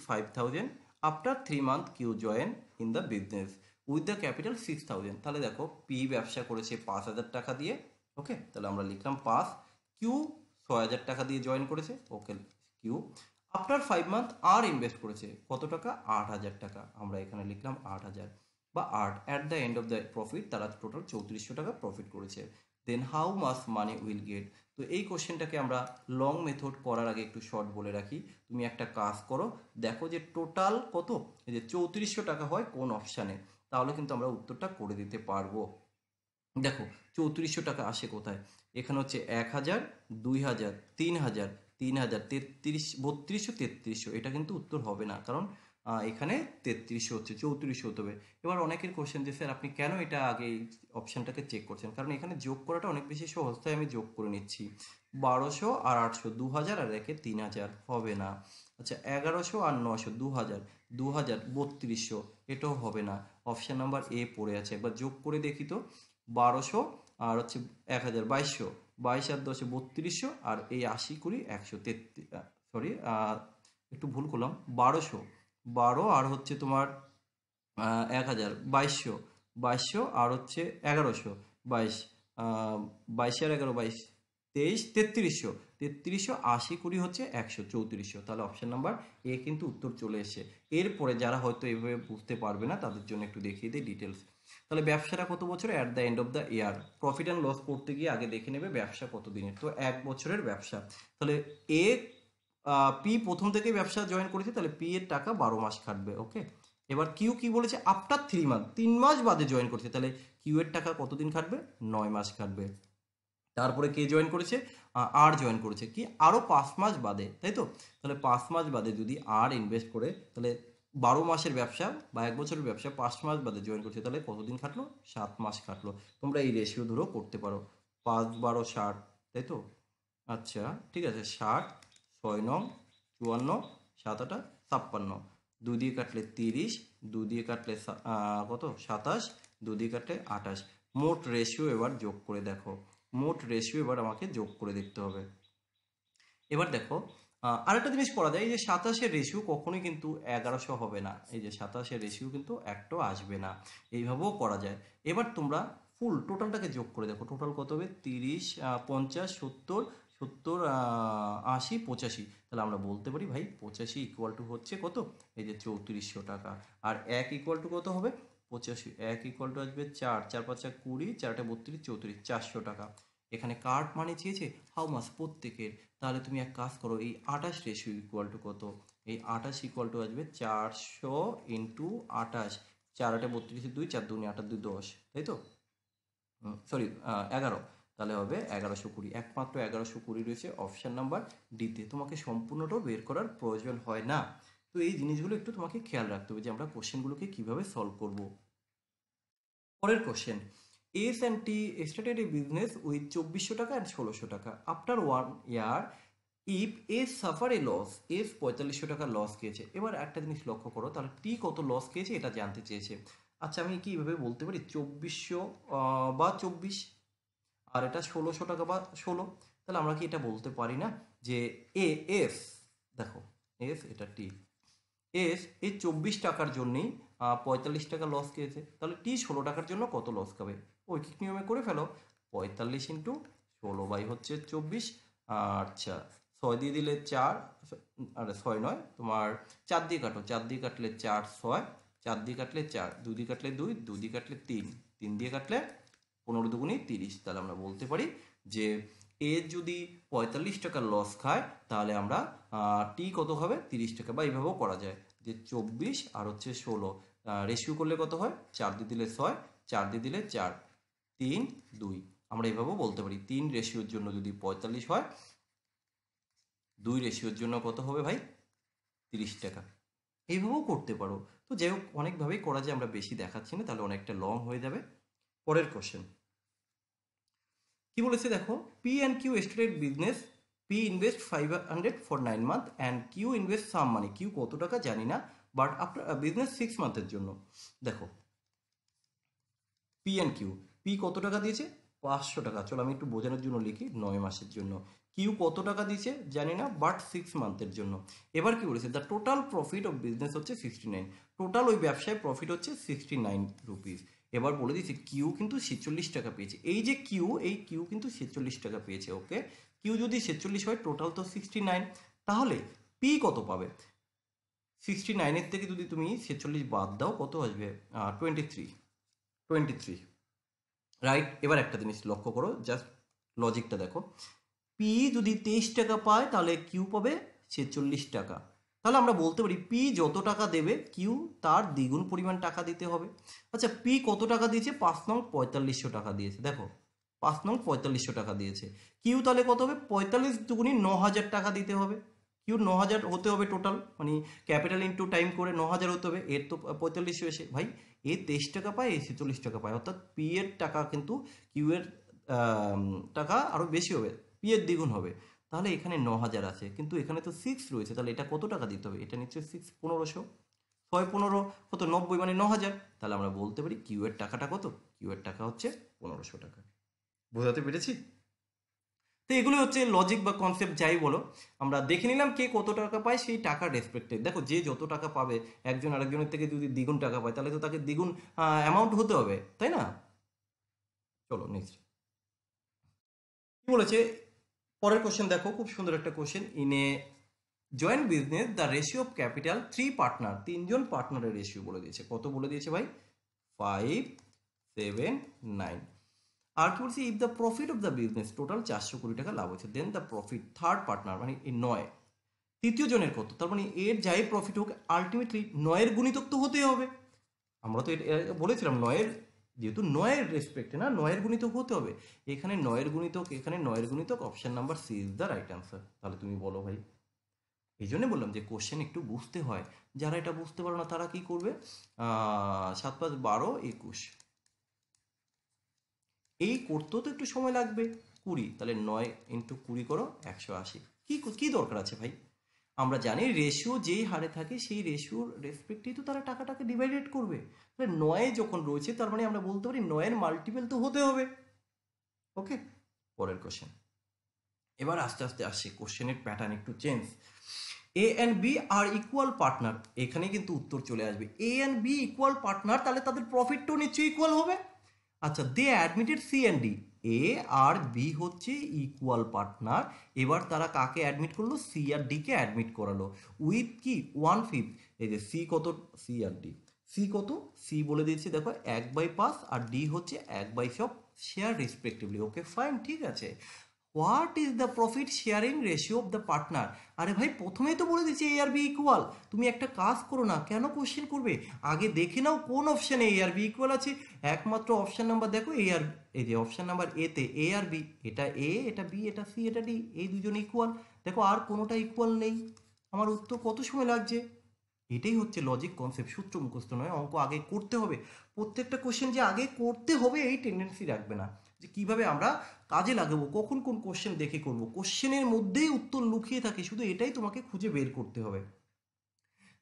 ₹5,000 after 3 month Q join in the business with the capital 6,000। তাহলে দেখো পি ব্যবসা করেছে 5,000 টাকা দিয়ে, ওকে, তাহলে আমরা লিখলাম 5, কিউ 6,000 টাকা দিয়ে জয়েন করেছে, ওকে কিউ। আফটার 5 মান্থ আর ইনভেস্ট করেছে কত টাকা, 8,000 টাকা, আমরা এখানে লিখলাম 8,000 বা 8। At the end of the profit তারা টোটাল 3400 টাকা প্রফিট করেছে। Then how much money will get. তো এই কোশ্চেনটাকে আমরা লং মেথড করার আগে একটু শর্ট বলে রাখি। তুমি একটা কাজ করো, দেখো যে টোটাল কত, এই যে 3400 টাকা হয় কোন অপশানে, তাহলে কিন্তু আমরা উত্তরটা করে দিতে পারবো। দেখো 3400 টাকা আসে কোথায়, এখানে হচ্ছে 1,000, 2,000, 3,000, 3,000, 3200, 3300, এটা কিন্তু উত্তর হবে না, কারণ এখানে 3300 হচ্ছে, 3400 হতে হবে। এবার অনেকের কোশ্চেন যে স্যার আপনি কেন এটা আগে এই অপশানটাকে চেক করছেন, কারণ এখানে যোগ করাটা অনেক বেশি সহজ, তাই আমি যোগ করে নিচ্ছি। 1200 আর 800, 2,000 আর একে 3,000 হবে না। আচ্ছা 1100 আর 900, 2,000, 2,000, 3200, এটাও হবে না। অপশান নাম্বার এ পড়ে আছে, একবার যোগ করে দেখি তো। 1200 আর হচ্ছে 1,000, 2200, 22 আর 10 3200, আর এই 80 কুড়ি 133, সরি একটু ভুল করলাম, 1200, 12 আর হচ্ছে তোমার 1,000, 2200, 2200 আর হচ্ছে 1100, 22, 22 আর 11, 22, 23, 3300, 3300, 80 কুড়ি হচ্ছে 100, 3400, তাহলে অপশন নাম্বার এ কিন্তু উত্তর চলে এসে। এরপরে যারা হয়তো এইভাবে বুঝতে পারবে না তাদের জন্য একটু দেখিয়ে দিই ডিটেলস। তাহলে ব্যবসাটা কত বছর, at the end of the year. Profit and loss করতে গিয়ে আগে দেখে নেবে ব্যবসা কত দিনের, তো 1 বছরের ব্যবসা। তাহলে এ পি প্রথম থেকেই ব্যবসা জয়েন করেছে, তাহলে পি এর টাকা 12 মাস খাটবে, ওকে। এবার কিউ কি বলেছে, আফটার 3 মান্থ, 3 মাস বাদে জয়েন করেছে, তাহলে কিউ এর টাকা কতদিন খাটবে, 9 মাস খাটবে। তারপরে কে জয়েন করেছে, আর জয়েন করেছে কি আরও 5 মাস বাদে, তাই তো। তাহলে 5 মাস বাদে যদি আর ইনভেস্ট করে, তাহলে 12 মাসের ব্যবসা বা 1 বছরের ব্যবসা 5 মাস বাদে জয়েন করছে, তাহলে কতদিন খাটলো, 7 মাস খাটলো। তোমরা এই রেশিও ধরেও করতে পারো, 5 12 60, তাই তো। আচ্ছা ঠিক আছে, 60, 6 9 54, 7 8 56, 2 দিয়ে কাটলে 30, 2 দিয়ে কাটলে কত 27, 2 দিয়ে কাটলে 28। মোট রেশিও এবার যোগ করে দেখো, মোট রেশিও এবার আমাকে যোগ করে দেখতে হবে। এবার দেখো আরেকটা জিনিস করা যায়, এই যে 27-এর রেশিও কখনোই কিন্তু 1100 হবে না, এই যে 27-এর রেশিও কিন্তু একটাও আসবে না, এইভাবেও করা যায়। এবার তোমরা ফুল টোটালটাকে যোগ করে দেখো, টোটাল কত হবে, 30, 50, 70, 70, 80, 85, তাহলে আমরা বলতে পারি ভাই 85 ইকুয়াল টু হচ্ছে কত, এই যে 3400 টাকা। আর 1 ইকুয়াল টু কত হবে, 85, 1 ইকুয়াল টু আসবে 4, 4 5 20, 4 32, 34, 400 টাকা। এখানে কার্ড মানে চেয়েছে হাউ মাস প্রত্যেকের, তাহলে তুমি এক কাজ করো, এই 28 রেশিও ইকুয়াল টু কত, এই 28 ইকুয়াল টু আসবে 400 ইন্টু 28, 4 8 32, 2 4 2 8 2 10, তাই তো, সরি 11, তাহলে হবে 1120, একমাত্র 1120 রয়েছে অপশান নাম্বার ডিতে। তোমাকে সম্পূর্ণটাও বের করার প্রয়োজন হয় না। তো এই জিনিসগুলো একটু তোমাকে খেয়াল রাখতে হবে যে আমরা কোশ্চেনগুলোকে কিভাবে সলভ করব। পরের question, S and T started a business with 2400 টাকা অ্যান্ড 1600 টাকা after 1 year if S suffer a loss, S 4500 টাকা লস খেয়েছে। এবার একটা জিনিস লক্ষ্য করো, তাহলে টি কত লস খেয়েছে এটা জানতে চেয়েছে। আচ্ছা আমি কি এইভাবে বলতে পারি 2400 বা 24, আর এটা 1600 টাকা বা 16, তাহলে আমরা কি এটা বলতে পারি না যে এস, দেখো এস এটা টি, এস এই 24 টাকার জন্যই 45 টাকা লস খেয়েছে, তাহলে টি 16 টাকার জন্য কত লস খাবে, ঐকিক নিয়মে করে ফেলো, 45 ইন্টু 16/24। আচ্ছা 6 দিয়ে দিলে 4, আরে 6 নয়, তোমার 4 দিয়ে কাটো, 4 দিয়ে কাটলে 4 6, 4 দিয়ে কাটলে 4, 2 দিয়ে কাটলে 2, 2 দিয়ে কাটলে 3, 3 দিয়ে কাটলে 15 দুগুণে 30। তাহলে আমরা বলতে পারি যে এ যদি 45 টাকার লস খায় তাহলে আমরা টি কত হবে 30 টাকা, বা এইভাবেও করা যায় যে 24 আর হচ্ছে 16 রেশিও করলে কত হয়, 4 দিয়ে দিলে 6, 4 দিয়ে দিলে 4, 3 2। আমরা এইভাবেও বলতে পারি 3 রেশিওর জন্য যদি 45 হয়, 2 রেশিওর জন্য কত হবে ভাই 30 টাকা। এইভাবেও করতে পারো। তো যাই হোক অনেকভাবেই করা যায়, আমরা বেশি দেখাচ্ছি না তাহলে অনেকটা লং হয়ে যাবে। পরের কোশ্চেন কি বলেছে দেখো, P and Q started business, P invest 500 for 9 month and Q invest some money, Q কত টাকা জানি না, বাট আফটার বিজনেস 6 মান্থের জন্য। দেখো পি অ্যান্ড কিউ, পি কত টাকা দিয়েছে 500 টাকা, চলো আমি একটু বোঝানোর জন্য লিখি 9 মাসের জন্য। কিউ কত টাকা দিয়েছে জানি না, বাট 6 মান্থের জন্য। এবার কি বলেছে, the total profit of business হচ্ছে 69, টোটাল ওই ব্যবসায় প্রফিট হচ্ছে 69 রুপিস। এবার বলে দিচ্ছি কিউ কিন্তু 46 টাকা পেয়েছে, এই যে কিউ, এই কিউ কিন্তু 46 টাকা পেয়েছে। ওকে, কিউ যদি 46 হয়, টোটাল তো 69, তাহলে পি কত পাবে, 69-এর থেকে যদি তুমি 46 বাদ দাও কত আসবে, 23 রাইট। এবার একটা জিনিস লক্ষ্য করো, জাস্ট লজিকটা দেখো, পি যদি 23 টাকা পায় তাহলে কিউ পাবে 46 টাকা। তাহলে আমরা বলতে পারি পি যত টাকা দেবে কিউ তার দ্বিগুণ পরিমাণ টাকা দিতে হবে। আচ্ছা পি কত টাকা দিয়েছে, 5 নং 4500 টাকা দিয়েছে, দেখো 5 নং 4500 টাকা দিয়েছে। কিউ তাহলে কত হবে, 45 দুগুণী 9000 টাকা দিতে হবে। কিউ 9000 হতে হবে টোটাল, মানে ক্যাপিটাল ইন্টু টাইম করে 9000 হতে হবে। এর তো 4500 এসে ভাই এ 23 টাকা পায়, এ 46 টাকা পায়, অর্থাৎ পি এর টাকা কিন্তু কিউ এর টাকা আরও বেশি হবে, পি এর দ্বিগুণ হবে। তাহলে এখানে 9000 আছে, কিন্তু এখানে তো 6 রয়েছে, তাহলে এটা কত টাকা দিতে হবে, এটা নিচ্ছে 6 1500, 6 15 কত 90 মানে 9000। তাহলে আমরা বলতে পারি কিউ এর টাকাটা কত, কিউ এর টাকা হচ্ছে 1500 টাকা। বোঝাতে পেরেছি? তো এগুলো হচ্ছে লজিক বা কনসেপ্ট যাই বলো, আমরা দেখে নিলাম কে কত টাকা পায় সেই টাকার রেসপেক্টে। দেখো যে যত টাকা পাবে, একজন আরেকজনের থেকে যদি দ্বিগুণ টাকা পায় তাহলে তো তাকে দ্বিগুণ অ্যামাউন্ট হতে হবে, তাই না? চলো নেক্সট কি বলেছে, পরের কোশ্চেন দেখো, খুব সুন্দর একটা question. In a joint business the ratio of capital 3 partner, 3জন পার্টনারের রেশিও বলে দিয়েছে, কত বলে দিয়েছে ভাই 5 7 9। আর কি বলছি, if the profit of the business, total 400 কোটি টাকা লাভ হচ্ছে, দেন দ্য প্রফিট থার্ড পার্টনার মানে এই 9, তৃতীয় জনের কত, তার মানে এর যাই প্রফিট হোক আলটিমেটলি 9-এর গুণিতক তো হতেই হবে। আমরা তো বলেছিলাম 9-এর, যেহেতু 9-এর রেসপেক্টে না 9-এর গুণিতক হতে হবে, এখানে 9-এর গুণিতক, এখানে 9-এর গুণিতক, option number C is the right answer. তাহলে তুমি বলো ভাই, এই জন্য বললাম যে কোশ্চেন একটু বুঝতে হয়, যারা এটা বুঝতে পারো না তারা কি করবে, 7 5 12 21, এই করতেও তো একটু সময় লাগবে, 20, তাহলে 9 ইন্টু 20 করো 180। কি দরকার আছে ভাই, আমরা জানি রেশিও যেই হারে থাকে সেই রেশিওর রেসপেক্টেই তো তারা টাকাটাকে ডিভাইডেড করবে। তাহলে 9 যখন রয়েছে তার মানে আমরা বলতে পারি 9-এর মাল্টিপল তো হতে হবে। ওকে, পরের কোশ্চেন। এবার আস্তে আস্তে আসছে কোশ্চেনের প্যাটার্ন একটু change. A and B are equal partner, এখানে কিন্তু উত্তর চলে আসবে, A and B equal partner, তাহলে তাদের প্রফিটটাও নিশ্চয়ই ইকুয়াল হবে। আচ্ছা they admitted C and D, A আর বি হচ্ছে ইকুয়াল পার্টনার, এবার তারা কাকে অ্যাডমিট করলো, সি আর ডি কে অ্যাডমিট করালো উইথ কি 1/5। এই যে সি কত, সি আর ডি, সি কত, সি বলে দিয়েছি দেখো 1/5 আর ডি হচ্ছে 1/6 শেয়ার রেসপেক্টিভলি। ওকে ফাইন, ঠিক আছে। What is the profit sharing ratio of the partner, আরে ভাই প্রথমেই তো বলে দিচ্ছি এ আর বি ইকুয়াল। তুমি একটা কাজ করো না, কেন কোশ্চেন করবে, আগে দেখে নাও কোন অপশানে এ আর বি ইকুয়াল আছে। একমাত্র অপশান নাম্বার দেখো এ আর, এই যে অপশান নাম্বার এতে এ আর বি, এটা এ এটা বি এটা সি এটা ডি, এই দুজন ইকুয়াল, দেখো আর কোনোটা ইকুয়াল নেই। আমার উত্তর কত সময় লাগছে, এটাই হচ্ছে লজিক কনসেপ্ট, সূত্র মুখস্থ নয়, অঙ্ক আগে করতে হবে। প্রত্যেকটা কোশ্চেন যে আগে করতে হবে এই টেন্ডেন্সি রাখবে না, যে কিভাবে আমরা কাজে লাগাবো, কখন কোন কোশ্চেন দেখে করব, কোশ্চেনের মধ্যেই উত্তর লুকিয়ে থাকে, শুধু এটাই তোমাকে খুঁজে বের করতে হবে।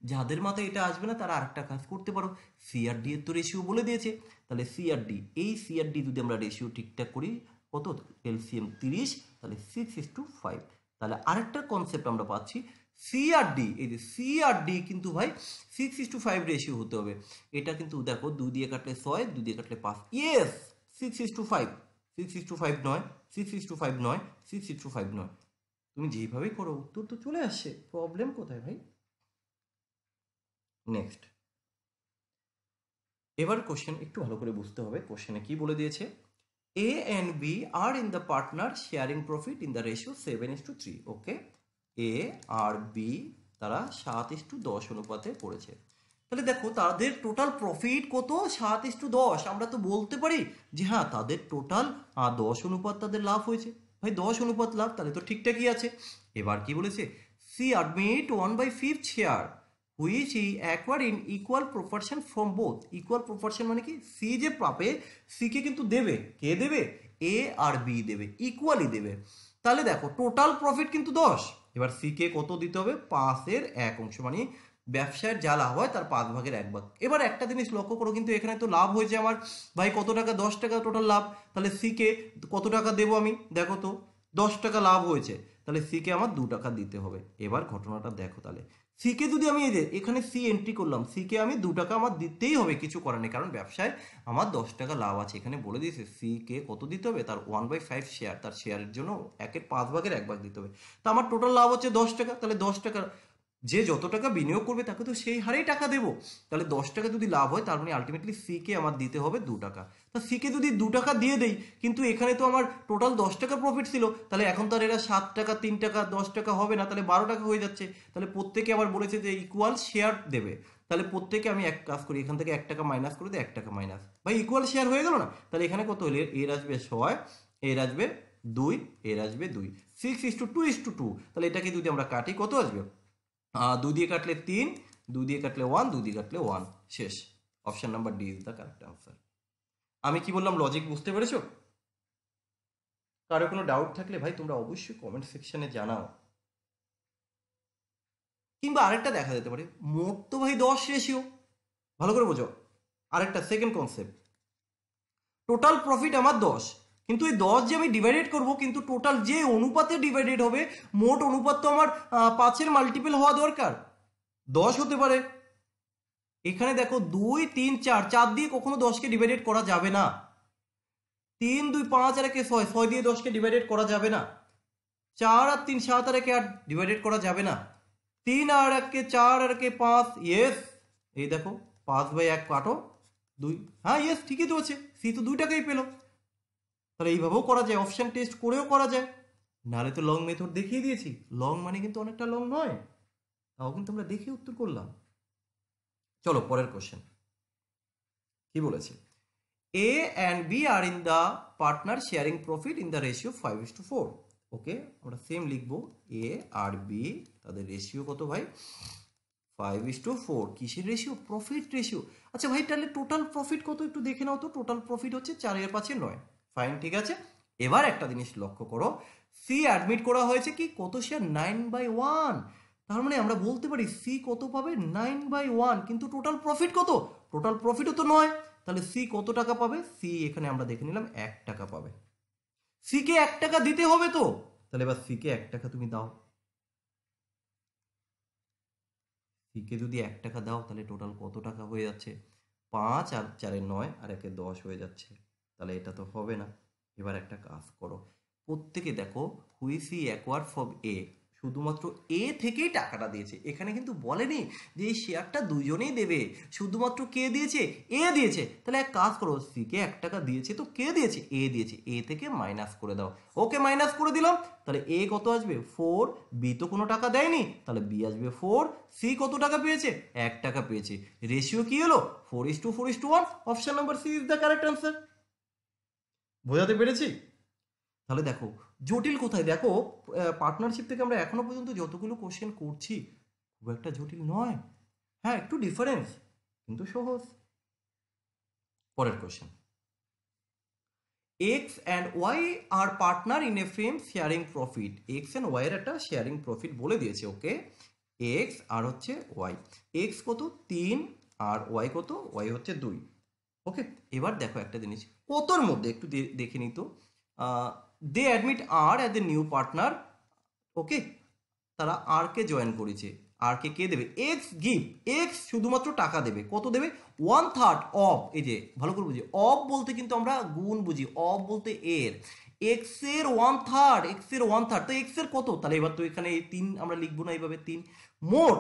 যাদের মাথায় এটা আসবে না তারা আরেকটা কাজ করতে পারো, সিআরডি এর তো রেশিও বলে দিয়েছে, তাহলে সিআরডি, এই সিআরডি যদি আমরা রেশিও ঠিকঠাক করি কত, এলসিএম 30, তাহলে 6:5। তাহলে আরেকটা কনসেপ্ট আমরা পাচ্ছি, সিআরডি, এই যে সিআরডি কিন্তু ভাই 6:5 রেশিও হতে হবে। এটা কিন্তু দেখো 2 দিয়ে কাটলে 6, 2 দিয়ে কাটলে 5, ইয়েস 6:5, 6:5 নয়, 6:5 নয়, 6:5 নয়। তুমি যেইভাবেই করো উত্তর তো চলে আসছে, প্রবলেম কোথায় ভাই? নেক্সট, এবার কোশ্চেন একটু ভালো করে বুঝতে হবে। কোশ্চেনে কি বলে দিয়েছে? A and B are in the partner sharing profit in the ratio 7:3. Okay, A R B তারা 7:10 অনুপাতে পড়েছে। তাহলে দেখো তাদের টোটাল প্রফিট কত? 7:10। আমরা তো বলতে পারি যে হ্যাঁ তাদের টোটাল 10 অনুপাত তাদের লাভ হয়েছে। ভাই 10 অনুপাত লাভ, তাহলে তো ঠিকঠাকই আছে। এবার কি বলেছে? C admit 1/5 share which he acquire in equal proportion from both. Equal proportion মানে কি? সি যে পাবে, সিকে কিন্তু দেবে, কে দেবে? এ আর বি দেবে, ইকুয়ালি দেবে। তাহলে দেখো টোটাল প্রফিট কিন্তু 10। এবার সিকে কত দিতে হবে? 5/1 মানে ব্যবসায়ের যা লাভ হয় তার 5/1 এবার একটা জিনিস লক্ষ্য করো, কিন্তু এখানে তো লাভ হয়েছে আমার ভাই কত টাকা? 10 টাকা টোটাল লাভ। তাহলে সিকে কত টাকা দেবো আমি? দেখো তো 10 টাকা লাভ হয়েছে, তাহলে সিকে আমার 2 টাকা দিতে হবে। এবার ঘটনাটা দেখো, তাহলে সিকে যদি আমি এই যে এখানে সি এন্ট্রি করলাম, সিকে আমি 2 টাকা আমার দিতেই হবে, কিছু করার নেই, কারণ ব্যবসায় আমার 10 টাকা লাভ আছে। এখানে বলে দিয়েছে সিকে কত দিতে হবে? তার 1/5 শেয়ার, তার শেয়ারের জন্য 1/5 দিতে হবে। তা আমার টোটাল লাভ হচ্ছে 10 টাকা, তাহলে 10 টাকা যে যত টাকা বিনিয়োগ করবে তাকে তো সেই হারেই টাকা দেবো। তাহলে 10 টাকা যদি লাভ হয় তার মানে আলটিমেটলি সিকে আমার দিতে হবে 2 টাকা। তা সিকে যদি 2 টাকা দিয়ে দেই, কিন্তু এখানে তো আমার টোটাল 10 টাকা প্রফিট ছিল, তাহলে এখন তো আর এরা 7 টাকা 3 টাকা 10 টাকা হবে না, তাহলে 12 টাকা হয়ে যাচ্ছে। তাহলে প্রত্যেকে আবার বলেছে যে ইকুয়াল শেয়ার দেবে। তাহলে প্রত্যেকে আমি এক কাজ করি, এখান থেকে 1 টাকা মাইনাস করে দিই, 1 টাকা মাইনাস, ভাই ইকুয়াল শেয়ার হয়ে গেল না? তাহলে এখানে কত হলে এর আসবে 6, এর আসবে 2, এর আসবে 2, 6:2:2। তাহলে এটাকে যদি আমরা কাটি কত আসবে? 2 দিয়ে কাটলে 3, 2 দিয়ে কাটলে 1, 2 দিয়ে কাটলে 1, শেষ। Option number D is the correct answer. আমি কি বললাম লজিক বুঝতে পেরেছো? কারো কোনো ডাউট থাকলে ভাই তোমরা অবশ্যই কমেন্ট সেকশনে জানাও। কিংবা আরেকটা দেখা যেতে পারে, মোট তো ভাই 10 রেশিও, ভালো করে বোঝো। আরেকটা সেকেন্ড কনসেপ্ট, টোটাল প্রফিট আমার 10, কিন্তু এই 10 যে আমি ডিভাইডেড করব, কিন্তু টোটাল যে অনুপাতে ডিভাইডেড হবে, মোট অনুপাত তো আমার 5-এর মাল্টিপল হওয়া দরকার, 10 হতে পারে। এখানে দেখো 2, 3, 4, 4 দিয়ে কখনো 10কে ডিভাইডেড করা যাবে না। 3, 2, 5 আর 1 6, 6 দিয়ে 10কে ডিভাইডেড করা যাবে না। 4 আর 3 7 আর 1 8 ডিভাইডেড করা যাবে না। 3 আর 1 4 আর 1 5, ইয়েস। এই দেখো 5/1 কাটো 2, হ্যাঁ ইয়েস ঠিকই তো আছে, সি তো 2 টাকাই পেলো। তাহলে এইভাবেও করা যায়, অপশন টেস্ট করেও করা যায়। নাহলে তো লং মেথড দেখিয়ে দিয়েছি, লং মানে কিন্তু অনেকটা লং নয়, তাও কিন্তু আমরা দেখে উত্তর করলাম। চলো পরের কোশ্চেন কি বলেছে? A and B are in the partner sharing profit in the ratio 5:4. ওকে, আমরা সেম লিখবো, A আর B তাদের রেশিও কত ভাই? 5:4। কিসের রেশিও? Profit ratio. আচ্ছা ভাই তাহলে টোটাল প্রফিট কত একটু দেখে নাও তো। টোটাল প্রফিট হচ্ছে 4/5 9, ফাইন ঠিক আছে। এবার একটা জিনিস লক্ষ্য করো, সি অ্যাডমিট করা হয়েছে কি কত শেয়ার? 9/1। তার মানে আমরা বলতে পারি সি কত পাবে? 9/1। কিন্তু টোটাল প্রফিট কত? টোটাল প্রফিটও তো 9, তাহলে সি কত টাকা পাবে? সি এখানে আমরা দেখে নিলাম 1 টাকা পাবে। সিকে 1 টাকা দিতে হবে তো, তাহলে এবার সিকে 1 টাকা তুমি দাও। সিকে যদি 1 টাকা দাও তাহলে টোটাল কত টাকা হয়ে যাচ্ছে? 5 আর 4 9 আর 1 10 হয়ে যাচ্ছে। তাহলে এটা তো হবে না। এবার একটা কাজ করো, প্রত্যেকে দেখো which E acquired from a, শুধুমাত্র এ থেকেই টাকাটা দিয়েছে। এখানে কিন্তু বলেনি যে এই শেয়ারটা দুজনেই দেবে, শুধুমাত্র কে দিয়েছে? এ দিয়েছে। তাহলে এক কাজ করো, সিকে 1 টাকা দিয়েছে তো কে দিয়েছে? এ দিয়েছে, এ থেকে মাইনাস করে দাও। ওকে মাইনাস করে দিলাম, তাহলে এ কত আসবে? 4, বি তো কোনো টাকা দেয়নি, তাহলে বি আসবে 4, সি কত টাকা পেয়েছে? 1 টাকা পেয়েছে। রেশিও কি হলো? 4:4:1। Option number C is the correct answer. বোঝাতে পেরেছি? তাহলে দেখো জটিল কোথায়? দেখো পার্টনারশিপ থেকে আমরা এখনো পর্যন্ত যতগুলো কোশ্চেন করছি খুব একটা জটিল নয়, হ্যাঁ একটু ডিফারেন্স, কিন্তু সহজ। পরের question, X and Y are partner in a firm sharing profit. X and Y এর একটা শেয়ারিং প্রফিট বলে দিয়েছে। ওকে, এক্স আর হচ্ছে ওয়াই, এক্স কত? 3 আর ওয়াই কত? ওয়াই হচ্ছে 2। ওকে, এবার দেখো একটা জিনিস কতর মধ্যে একটু দেখে নিত, they admit R as a new partner. Okay, তারা আর কে জয়েন করেছে, আর কে দেবে, এক্স গিভ, এক্স শুধুমাত্র টাকা দেবে, কত দেবে, 1/3 অফ, এই যে ভালো করে বুঝি, অফ বলতে কিন্তু আমরা গুণ বুঝি, অফ বলতে এর, এক্স এর 1/3, এক্স এর 1/3, তো এক্স এর কত, তাহলে এবার তো এখানে এই 3 আমরা লিখবো না এইভাবে 3, মোট,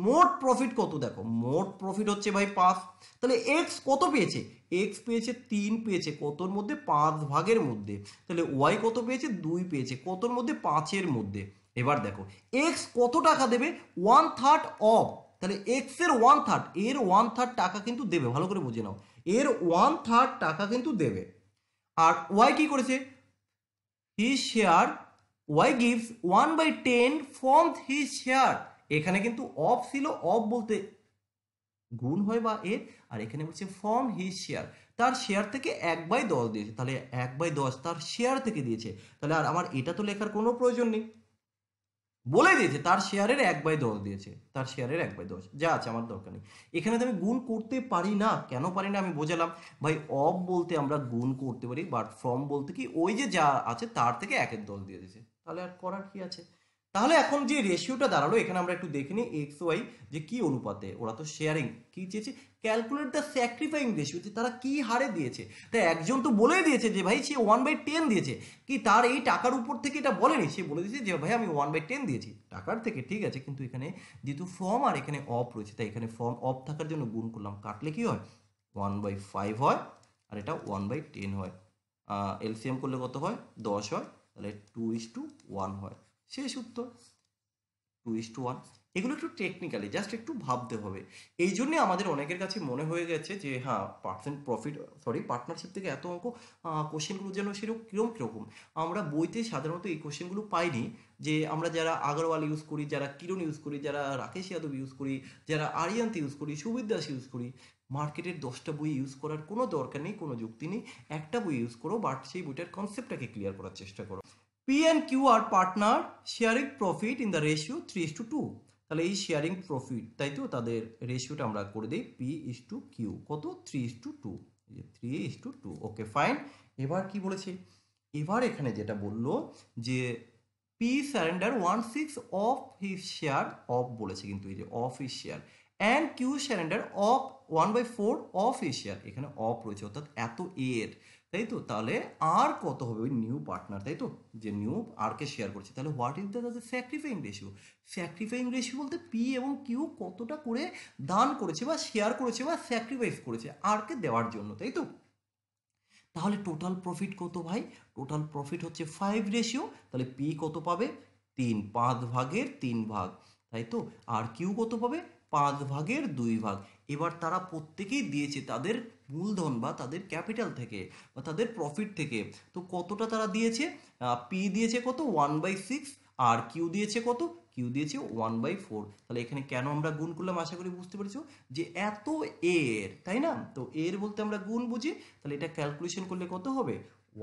মোট প্রফিট কত, দেখো মোট প্রফিট হচ্ছে ভাই 5, তাহলে এক্স কত পেয়েছে, এক্স পেয়েছে 3 পেয়েছে, কতর মধ্যে, 5 ভাগের মধ্যে, তাহলে ওয়াই কত পেয়েছে, 2 পেয়েছে, কতর মধ্যে, 5-এর মধ্যে। এবার দেখো এক্স কত টাকা দেবে, 1/3 অফ, তাহলে এক্স এর 1/3, এর 1/3 টাকা কিন্তু দেবে, ভালো করে বুঝে নাও, এর 1/3 টাকা কিন্তু দেবে। আর ওয়াই কি করেছে, his share, Y gives 1/10 from his share, এখানে কিন্তু অফ ছিল, অফ বলতে গুণ হয় বা এর, আর এখানে বলছে ফ্রম হিজ শেয়ার, তার শেয়ার থেকে 1/10 দিয়েছে, তাহলে 1/10 তার শেয়ার থেকে দিয়েছে, তাহলে আর আমার এটা তো লেখার কোনো প্রয়োজন নেই, বলে দিয়েছে তার শেয়ারের 1/10 দিয়েছে, তার শেয়ারের 1/10 যা আছে আমার দরকার নেই। এখানে তো আমি গুণ করতে পারি না, কেন পারি না আমি বোঝালাম, ভাই অফ বলতে আমরা গুণ করতে পারি, বাট ফ্রম বলতে কি ওই যে যা আছে তার থেকে 1/10 দিয়ে দিয়েছে, তাহলে আর করার কি আছে। তাহলে এখন যে রেশিওটা দাঁড়ালো, এখানে আমরা একটু দেখে নিই এক্স ওয়াই যে কি অনুপাতে, ওরা তো শেয়ারিং কি চেয়েছে, ক্যালকুলেট দ্য স্যাক্রিফাইং রেশিও, যে তারা কি হারে দিয়েছে, তাই একজন তো বলেই দিয়েছে যে ভাই সে 1/10 দিয়েছে, কি তার এই টাকার উপর থেকে এটা বলেনি, সে বলে দিয়েছে যে ভাই আমি 1/10 দিয়েছি টাকার থেকে, ঠিক আছে, কিন্তু এখানে যেহেতু ফর্ম আর এখানে অফ রয়েছে, তাই এখানে ফর্ম অফ থাকার জন্য গুণ করলাম, কাটলে কি হয় 1/5 হয়, আর এটা 1/10 হয়, এলসিএম করলে কত হয় 10 হয়, তাহলে 2:1 হয়, শেষ উত্তর 2:1। এগুলো একটু টেকনিক্যালি জাস্ট একটু ভাবতে হবে, এই জন্যে আমাদের অনেকের কাছে মনে হয়ে গেছে যে হ্যাঁ পার্সেন্ট প্রফিট, সরি পার্টনারশিপ থেকে এত অঙ্ক কোশ্চেনগুলো যেন সেরকম কিরকম, আমরা বইতে সাধারণত এই কোশ্চেনগুলো পাইনি, যে আমরা যারা আগরওয়াল ইউজ করি, যারা কিরণ ইউজ করি, যারা রাকেশ যাদব ইউজ করি, যারা আরিয়ান্ত ইউজ করি, সুবির দাস ইউজ করি, মার্কেটের 10টা বই ইউজ করার কোনো দরকার নেই, কোনো যুক্তি নেই, একটা বই ইউজ করো, বাট সেই বইটার কনসেপ্টটাকে ক্লিয়ার করার চেষ্টা করো। P and Q are partner sharing profit in the ratio 3:2, তাহলে এই শেয়ারিং প্রফিট, তাই তো তাদের রেশিওটা আমরা করে দিই P/Q, কত 3:2, 3:2, ওকে ফাইন। এবার কি বলেছে, এবার এখানে যেটা বললো যে P surrender 1/6 of his share, of বলেছে কিন্তু এই যে of his share, and Q surrender of 1/4 of his share, এখানে অফ রয়েছে অর্থাৎ এত এর, তাই তো, তাহলে আর কত হবে ওই নিউ পার্টনার, তাই তো, যে নিউ আর কে শেয়ার করছে, তাহলে what is the sacrificing ratio, sacrificing ratio বলতে পি এবং কিউ কতটা করে দান করেছে বা শেয়ার করেছে বা স্যাক্রিফাইস করেছে আর কে দেওয়ার জন্য, তাই তো। তাহলে টোটাল প্রফিট কত ভাই, টোটাল প্রফিট হচ্ছে 5 তাহলে পি কত পাবে 3, 5 ভাগের 3 ভাগ, তাই তো, আর কিউ কত পাবে 5 ভাগের 2 ভাগ। এবার তারা প্রত্যেকেই দিয়েছে তাদের মূলধন বা তাদের ক্যাপিটাল থেকে বা তাদের প্রফিট থেকে, তো কতটা তারা দিয়েছে, পি দিয়েছে কত 1/6, আর কিউ দিয়েছে কত, কিউ দিয়েছে 1/4, তাহলে এখানে কেন আমরা গুণ করলাম আশা করি বুঝতে পেরেছো, যে এত এর, তাই না, তো এর বলতে আমরা গুণ বুঝি, তাহলে এটা ক্যালকুলেশন করলে কত হবে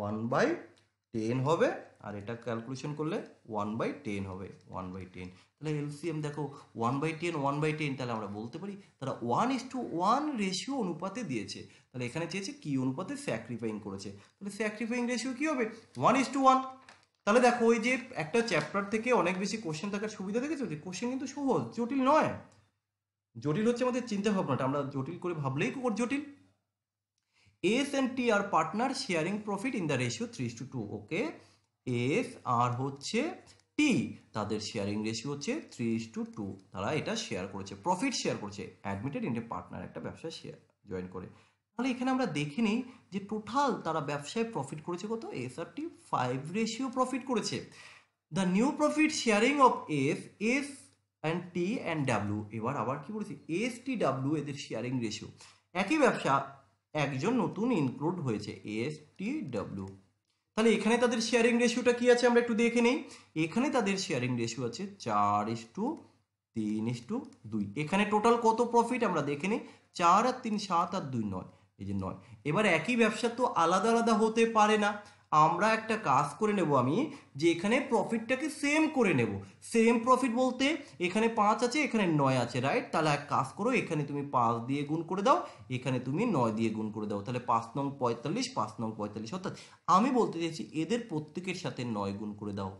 1/10 হবে, আর এটা ক্যালকুলেশন করলে 1/10 হবে, 1/10, তাহলে এলসিএম দেখো 1/10, 1/10, তাহলে আমরা বলতে পারি তারা 1:1 রেশিও অনুপাতে দিয়েছে, তাহলে এখানে চেয়েছে কি অনুপাতে স্যাক্রিফাইং করেছে, তাহলে স্যাক্রিফাইং রেশিও কি হবে 1:1। তাহলে দেখো ওই যে একটা চ্যাপ্টার থেকে অনেক বেশি কোশ্চেন থাকার সুবিধা দেখেছো, যে কোশ্চেন কিন্তু সহজ, জটিল নয়, জটিল হচ্ছে আমাদের চিন্তা ভাবনাটা, আমরা জটিল করে ভাবলেই জটিল। S and T are partner sharing profit in the ratio 3:2, okay, S আর হচ্ছে টি, তাদের শেয়ারিং রেশিও হচ্ছে 3:2, তারা এটা শেয়ার করেছে, প্রফিট শেয়ার করেছে, অ্যাডমিটেড ইন এ পার্টনার, একটা ব্যবসায় শেয়ার জয়েন করে। তাহলে এখানে আমরা দেখে নিই যে টোটাল তারা ব্যবসায় প্রফিট করেছে কত, এস আর টি 5 প্রফিট করেছে। The new profit sharing of S and T and W, এবার আবার কি বলেছি, এস টি ডাব্লিউ এদের শেয়ারিং রেশিও, একই ব্যবসা একজন নতুন ইনক্লুড হয়েছে এস টি ডাব্লিউ, তাহলে এখানে তাদের শেয়ারিং রেশিওটা কি আছে আমরা একটু দেখে নেই, এখানে তাদের শেয়ারিং রেশিও আছে 4:3:2, এখানে টোটাল কত প্রফিট আমরা দেখে নিই, 4 আর 3 7 আর 2 9, এই যে 9। এবার একই ব্যবসা তো আলাদা আলাদা হতে পারে না, আমরা একটা কাজ করে নেব আমি, যে এখানে প্রফিটটাকে সেম করে নেব, সেম প্রফিট বলতে এখানে 5 আছে এখানে 9 আছে, রাইট, তাহলে এক কাজ করো, এখানে তুমি 5 দিয়ে গুণ করে দাও, এখানে তুমি 9 দিয়ে গুণ করে দাও, তাহলে 5 নং 45, 5 নং 45, অর্থাৎ আমি বলতে চাইছি এদের প্রত্যেকের সাথে 9 গুণ করে দাও,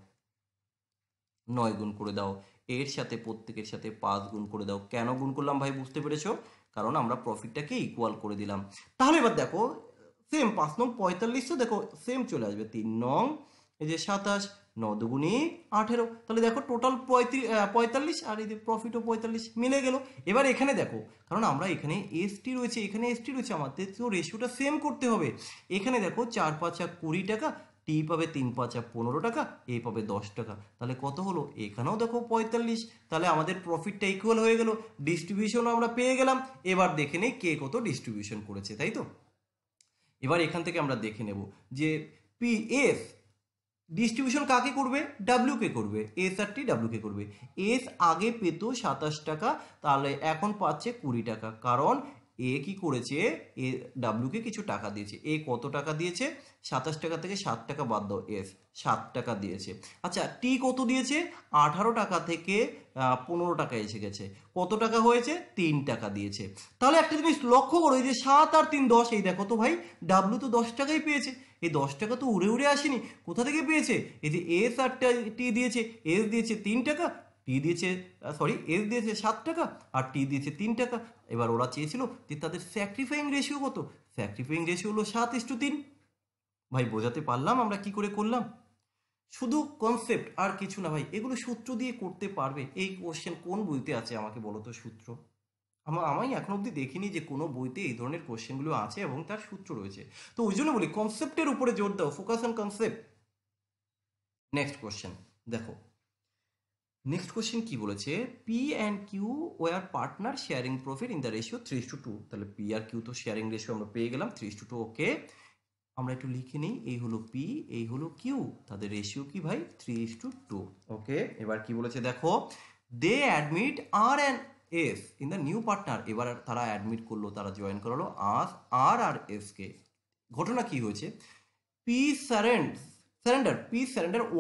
9 গুণ করে দাও, এর সাথে প্রত্যেকের সাথে 5 গুণ করে দাও। কেন গুণ করলাম ভাই বুঝতে পেরেছো? কারণ আমরা প্রফিটটাকে ইকুয়াল করে দিলাম। তাহলে এবার দেখো সেম 5 নং 45 তো দেখো সেম চলে আসবে, 3 নং এই যে 27, 9 দুগুণে 18, তাহলে দেখো টোটাল 45 আর এই যে প্রফিটও 45 মিলে গেল। এবার এখানে দেখো, কারণ আমরা এখানে এসটি রয়েছে, এখানে এসটি রয়েছে, আমাদের তো রেশিওটা সেম করতে হবে। এখানে দেখো 4 5 20 টাকা, টি পাবে 3 5 15 টাকা, এ পাবে 10 টাকা, তাহলে কত হলো? এখানেও দেখো 45, তাহলে আমাদের প্রফিটটা ইকুয়াল হয়ে গেল, ডিস্ট্রিবিউশনও আমরা পেয়ে গেলাম। এবার দেখে নেই কে কত ডিস্ট্রিবিউশন করেছে, তাই তো? এবার এখান থেকে আমরা দেখে নেব যে পি এস ডিস্ট্রিবিউশন কাকে করবে? ডাব্লিউ কে করবে। এস আর টি ডাব্লিউ কে করবে। এস আগে পেত 27 টাকা, তাহলে এখন পাচ্ছে 20 টাকা, কারণ এ কি করেছে? এ ডাব্লিউকে কিছু টাকা দিয়েছে। এ কত টাকা দিয়েছে? 27 টাকা থেকে 7 টাকা বাদ দাও, এস 7 টাকা দিয়েছে। আচ্ছা, টি কত দিয়েছে? 18 টাকা থেকে 15 টাকা এসে গেছে। কত টাকা হয়েছে? 3 টাকা দিয়েছে। তাহলে একটা জিনিস লক্ষ্য করো, এই যে 7 আর 3 10, এই দেখো তো ভাই ডাব্লিউ তো 10 টাকাই পেয়েছে। এই 10 টাকা তো উড়ে উড়ে আসেনি, কোথা থেকে পেয়েছে? এই যে এস আর টি দিয়েছে, এস দিয়েছে 3 টাকা, টি দিয়েছে এস দিয়েছে 7 টাকা আর টি দিয়েছে 3 টাকা। এবার ওরা চেয়েছিল যে তাদের স্যাক্রিফাইং রেশিও কত? স্যাক্রিফাইং রেশিও হলো 7:3। ভাই বোঝাতে পারলাম আমরা কি করে করলাম? শুধু কনসেপ্ট আর কিছু না ভাই, এগুলো সূত্র দিয়ে করতে পারবে। এই কোশ্চেন কোন বইতে আছে আমাকে বলো তো সূত্র? আমি এখন অবধি দেখিনি যে কোনো বইতে এই ধরনের কোশ্চেনগুলো আছে এবং তার সূত্র রয়েছে। তো ওই জন্য বলি কনসেপ্টের উপরে জোর দাও, focus on concept. Next question দেখো, নেক্সট কোশ্চেন কি বলেছে? P and Q were partner sharing profit in the ratio 3:2। তাহলে পি আর কিউ তো শেয়ারিং রেশিও আমরা পেয়ে গেলাম 3:2। ওকে, আমরা একটু লিখে নিই, এই হলো পি, এই হলো কিউ, তাদের রেশিও কি ভাই? 3:2। ওকে, এবার কি বলেছে দেখো, they admit R and S in the new partner. এবার তারা অ্যাডমিট করলো, তারা জয়েন করালো আর আর এস কে। ঘটনা কি হয়েছে? P surrender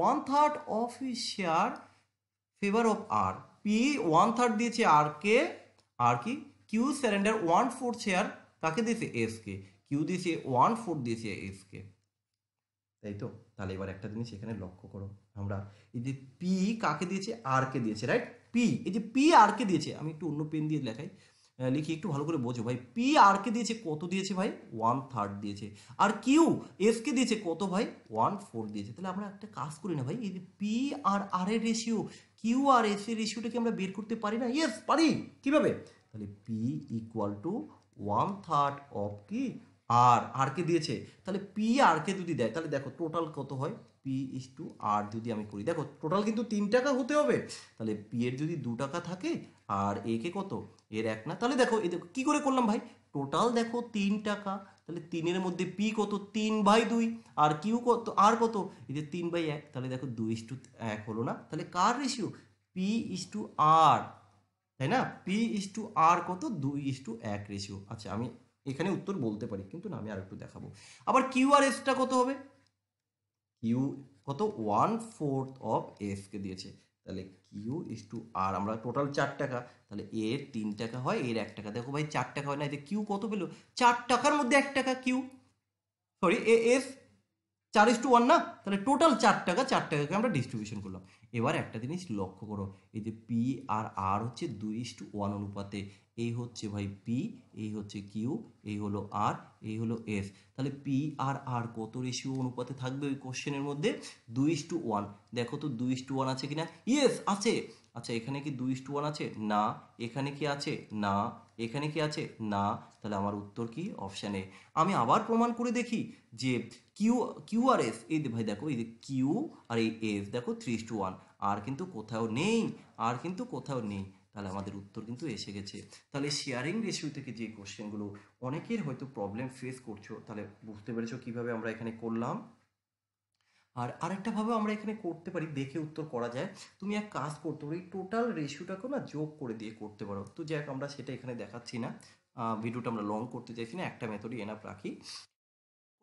1/3 of his share favour of R. P 1/3 দিয়েছে আর কে, আর কি কিউ সারেন্ডার 1/4 শেয়ার কাকে দিয়েছে? S K. কিউ দিয়েছে 1/4 দিয়েছে এস কে, তাই তো? তাহলে এবার একটা জিনিস এখানে লক্ষ্য করো, আমরা এই যে পি কাকে দিয়েছে? আর কে দিয়েছে, রাইট? পি, এই যে পি আর কে দিয়েছে, আমি একটু অন্য পেন দিয়ে লেখাই, লিখি একটু ভালো করে বোঝো ভাই। পি আর কে দিয়েছে কত দিয়েছে ভাই? 1/3 দিয়েছে। আর কিউ এস কে দিয়েছে কত ভাই? 1/4 দিয়েছে। তাহলে আমরা একটা কাজ করি না ভাই, এই যে পি আর আর এর রেশিও, কিউ আর এস এর রেশিওটাকে আমরা বের করতে পারি না? ইয়েস পারি। কিভাবে? তাহলে পি ইকুয়াল টু 1/3 অফ কি আর, আর কে দিয়েছে, তাহলে পি আর কে যদি দেয় তাহলে দেখো টোটাল কত হয়? পি ইস টু আর যদি আমি করি, দেখো টোটাল কিন্তু 3 টাকা হতে হবে। তাহলে পি এর যদি 2 টাকা থাকে আর এ কে কত? এর 1 না, তাহলে দেখো এই দেখো কি করে করলাম ভাই, টোটাল দেখো 3 টাকা, তাহলে 3 এর মধ্যে পি কত? 3/2। আর কিউ কত? আর কত? এই যে 3/1, তাহলে দেখো 2:1 হলো না? তাহলে কার রেশিও? পি ইস টু আর, তাই না? পি ইস টু আর কত? 2:1 রেশিও। আচ্ছা, আমি এখানে উত্তর বলতে পারি, কিন্তু না, আমি আর একটু দেখাবো। আবার কিউ আর এসটা কত হবে? কিউ কত? 1/4 অফ এস কে দিয়েছে, তাহলে কিউ ইস টু আর, আমরা টোটাল 4 টাকা, তাহলে এর 3 টাকা হয়, এর 1 টাকা। দেখো ভাই 4 টাকা হয় না, এতে কিউ কত পেলো? 4 টাকার মধ্যে 1 টাকা কিউ, এস 4:1 না? তাহলে টোটাল 4 টাকা, 4 টাকাকে আমরা ডিস্ট্রিবিউশন করলাম। এবার একটা জিনিস লক্ষ্য করো, এই যে পি আর আর হচ্ছে 2:1 অনুপাতে। এই হচ্ছে ভাই পি, এই হচ্ছে কিউ, এই হলো আর, এই হলো এস। তাহলে পি আর আর কত রেশিও অনুপাতে থাকবে ওই কোশ্চেনের মধ্যে? 2:1। দেখো তো 2:1 আছে কিনা? ইয়েস আছে। আচ্ছা, এখানে কি 2:1 আছে? না। এখানে কি আছে? না। এখানে কি আছে? না। তাহলে আমার উত্তর কি? Option A. আমি আবার প্রমাণ করে দেখি যে কিউ কিউ আর এস, এই ভাই দেখো, এই যে কিউ আর এই এস দেখো 3:1, আর কিন্তু কোথাও নেই, আর কিন্তু কোথাও নেই। তাহলে আমাদের উত্তর কিন্তু এসে গেছে। তাহলে শেয়ারিং রেশিও থেকে যে কোশ্চেনগুলো অনেকের হয়তো প্রবলেম ফেস করছো, তাহলে বুঝতে পেরেছো কিভাবে আমরা এখানে করলাম। আর আরেকটা ভাবে আমরা এখানে করতে পারি, দেখে উত্তর করা যায়। তুমি এক কাজ করতে পারো, এই টোটাল রেশিওটাকে না যোগ করে দিয়ে করতে পারো। তো যাই হোক, আমরা সেটা এখানে দেখাচ্ছি না, ভিডিওটা আমরা লং করতে চাইছি না, একটা মেথডই এনাফ রাখি।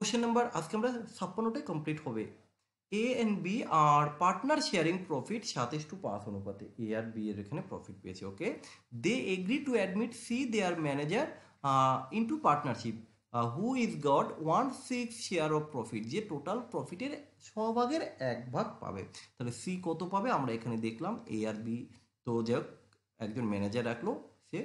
কোশ্চেন নাম্বার আজকে আমরা 56টাই কমপ্লিট হবে। A and B are partner sharing profit 7:5 অনুপাতে। এ আর বি এর এখানে প্রফিট পেয়েছে। Okay, they agree to admit C their manager into partnership who is got 1/6 share of profit. যে টোটাল প্রফিটের ছ ভাগের 1 ভাগ পাবে। তাহলে সি কত পাবে আমরা এখানে দেখলাম, এ আর বি তো যাই হোক একজন ম্যানেজার রাখলো, সে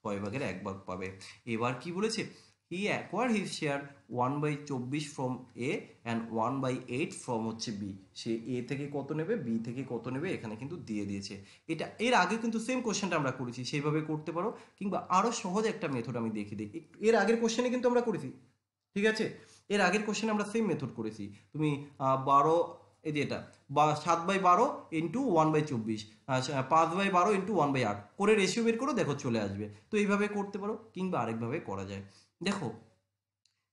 6/1 পাবে। এবার কি বলেছে, he acquire his share 1/24 from A and 1/8 from হচ্ছে বি। সে এ থেকে কত নেবে, বি থেকে কত নেবে এখানে কিন্তু দিয়ে দিয়েছে। এটা এর আগে কিন্তু সেম কোশ্চেনটা আমরা করেছি, সেইভাবে করতে পারো, কিংবা আরও সহজ একটা মেথড আমি দেখিয়ে দিই। এর আগের কোশ্চেনে কিন্তু আমরা করেছি, ঠিক আছে, এর আগের কোশ্চেনে আমরা সেম মেথড করেছি। তুমি 12, এই যে এটা 7/12 ইন্টু 1/24, 5/12 ইন্টু 1/8 করে রেশিও বের করো, দেখো চলে আসবে। তো এইভাবে করতে পারো, কিংবা আরেকভাবে করা যায়। দেখো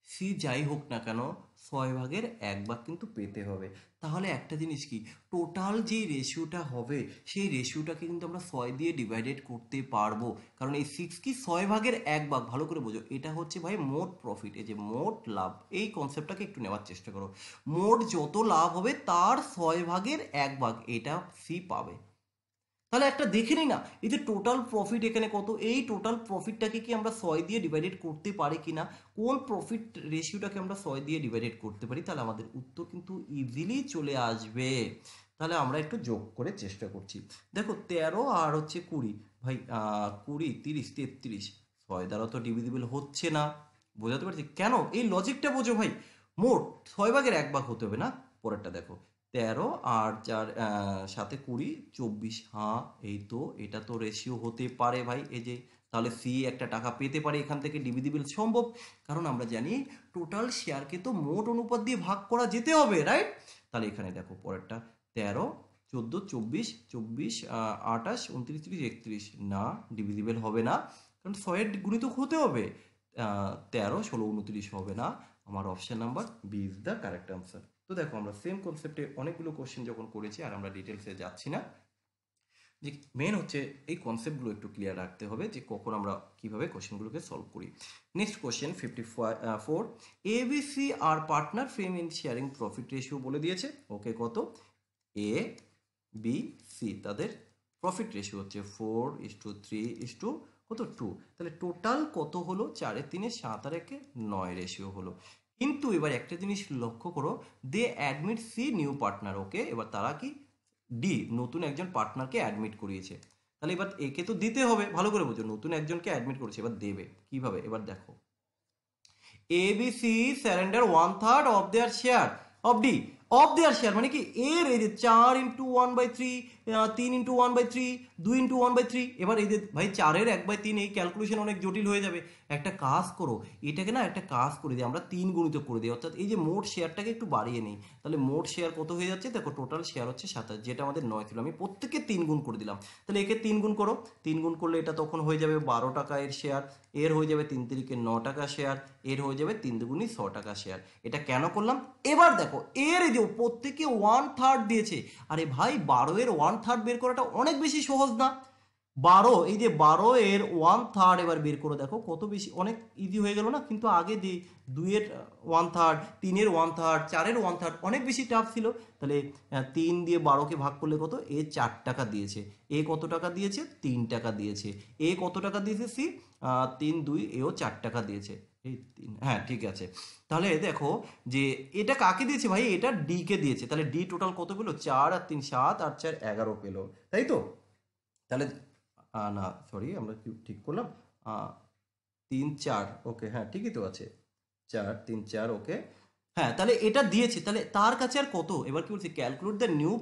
সি যাই হোক না কেন 6/1 কিন্তু পেতে হবে। তাহলে একটা জিনিস কি, টোটাল যে রেশিওটা হবে সেই রেশিওটাকে কিন্তু আমরা 6 দিয়ে ডিভাইডেড করতে পারবো, কারণ এই 6 কি 6/1, ভালো করে বোঝো, এটা হচ্ছে ভাই মোট প্রফিট, এই যে মোট লাভ, এই কনসেপ্টটাকে একটু নেওয়ার চেষ্টা করো। মোট যত লাভ হবে তার 6/1 এটা সি পাবে। তাহলে একটা দেখে নিই না, এই যে টোটাল প্রফিট এখানে কত, এই টোটাল প্রফিটটাকে কি আমরা 6 দিয়ে ডিভাইডেড করতে পারি কিনা, কোন প্রফিট রেশিওটাকে আমরা 6 দিয়ে ডিভাইডেড করতে পারি, তাহলে আমাদের উত্তর কিন্তু ইজিলি চলে আসবে। তাহলে আমরা একটু যোগ করে চেষ্টা করছি। দেখো 13 আর হচ্ছে 20, ভাই 20, 30, 33, 6 দ্বারা তো ডিভিজিবল হচ্ছে না। বোঝাতে পারছি কেন, এই লজিকটা বোঝো ভাই। মোট 6/1 হতে হবে না। পরেরটা দেখো, 13 আর 4, 7 20, 24, হ্যাঁ এই তো, এটা তো রেশিও হতে পারে ভাই, এই যে, তাহলে সি একটা টাকা পেতে পারে এখান থেকে, ডিভিজিবল সম্ভব, কারণ আমরা জানি টোটাল শেয়ারকে তো মোট অনুপাত দিয়ে ভাগ করা যেতে হবে, রাইট। তাহলে এখানে দেখো পরেরটা 13, 14, 24, 24, 28, 29, 30, 31, না ডিভিজিবল হবে না, কারণ 6-এর গুণিতক হতে হবে। 13, 16, 29 হবে না। আমার option number B is the correct answer. তো দেখো আমরা সেম কনসেপ্টে অনেকগুলো কোশ্চেন যখন করেছি, আর আমরা ডিটেলসে যাচ্ছি না, যে মেন হচ্ছে এই কনসেপ্টগুলো একটু ক্লিয়ার রাখতে হবে, যে কখন আমরা কিভাবে কোশ্চেনগুলোকে সলভ করি। Next question 54, ABC are partner firm in sharing profit ratio বলে দিয়েছে। ওকে, কত, এ বি সি তাদের প্রফিট রেশিও হচ্ছে 4:3 কত 2। তাহলে টোটাল কত হলো, 4 3 7 আর 1 9 রেশিও হলো। কিন্তু এবার একটা জিনিস লক্ষ্য করো, they admit C new partner. Okay, এবার তারা কি ডি নতুন একজন পার্টনারকে অ্যাডমিট করিয়েছে। তাহলে এবার একে তো দিতে হবে, ভালো করে বোঝো, নতুন একজনকে অ্যাডমিট করেছে, এবার দেবে কিভাবে, এবার দেখো, ABC surrender 1/3 of their share of D, of their share মানে কি, এর এই যে 4 × 1/3, 3 × 1/3, 2 × 1/3। এবার এই যে ভাই 4-এর 1/3, এই ক্যালকুলেশন অনেক জটিল হয়ে যাবে। একটা কাজ করো, এটাকে না একটা কাজ করে দিই আমরা, 3 গুণিতক করে দিই, অর্থাৎ এই যে মোট শেয়ারটাকে একটু বাড়িয়ে নিই। তাহলে মোট শেয়ার কত হয়ে যাচ্ছে, দেখো টোটাল শেয়ার হচ্ছে 27, যেটা আমাদের 9 ছিল, আমি প্রত্যেককে 3 গুণ করে দিলাম। তাহলে একে 3 গুণ করো, 3 গুণ করলে এটা তখন হয়ে যাবে 12 টাকা এর শেয়ার, এর হয়ে যাবে 3 তিরিকে 9 টাকা শেয়ার, এর হয়ে যাবে 3 দুগুণী 6 টাকা শেয়ার। এটা কেন করলাম, এবার দেখো এর এই যে প্রত্যেকে 1/3 দিয়েছে। আরে ভাই 12-এর 1/3 বের করাটা অনেক বেশি সহজ না। 12, এই যে 12-এর 1/3 এবার বের করে দেখো কত বেশি, অনেক ইজি হয়ে গেল না। কিন্তু আগে যে 2-এর 1/3, 3-এর 1/3, 4-এর 1/3 অনেক বেশি টাফ ছিল। তাহলে 3 দিয়ে 12কে ভাগ করলে কত, এ 4 টাকা দিয়েছে, এ কত টাকা দিয়েছে, 3 টাকা দিয়েছে, এ কত টাকা দিয়েছে সি, 3 2, এও 4 টাকা দিয়েছে, এই 3, হ্যাঁ ঠিক আছে। তাহলে দেখো যে এটা কাকে দিয়েছে ভাই, এটা ডি কে দিয়েছে। তাহলে ডি টোটাল কত পেলো, 4 আর 3 7 আর 4 11 পেলো, তাই তো। তাহলে না সরি, আমরা কি ঠিক করলাম, 3 4, ওকে হ্যাঁ ঠিকই তো আছে, 4 3 4, ওকে হ্যাঁ। তাহলে এটা দিয়েছে, তাহলে তার কাছে আর কত, এবার কি বলছে, calculate the new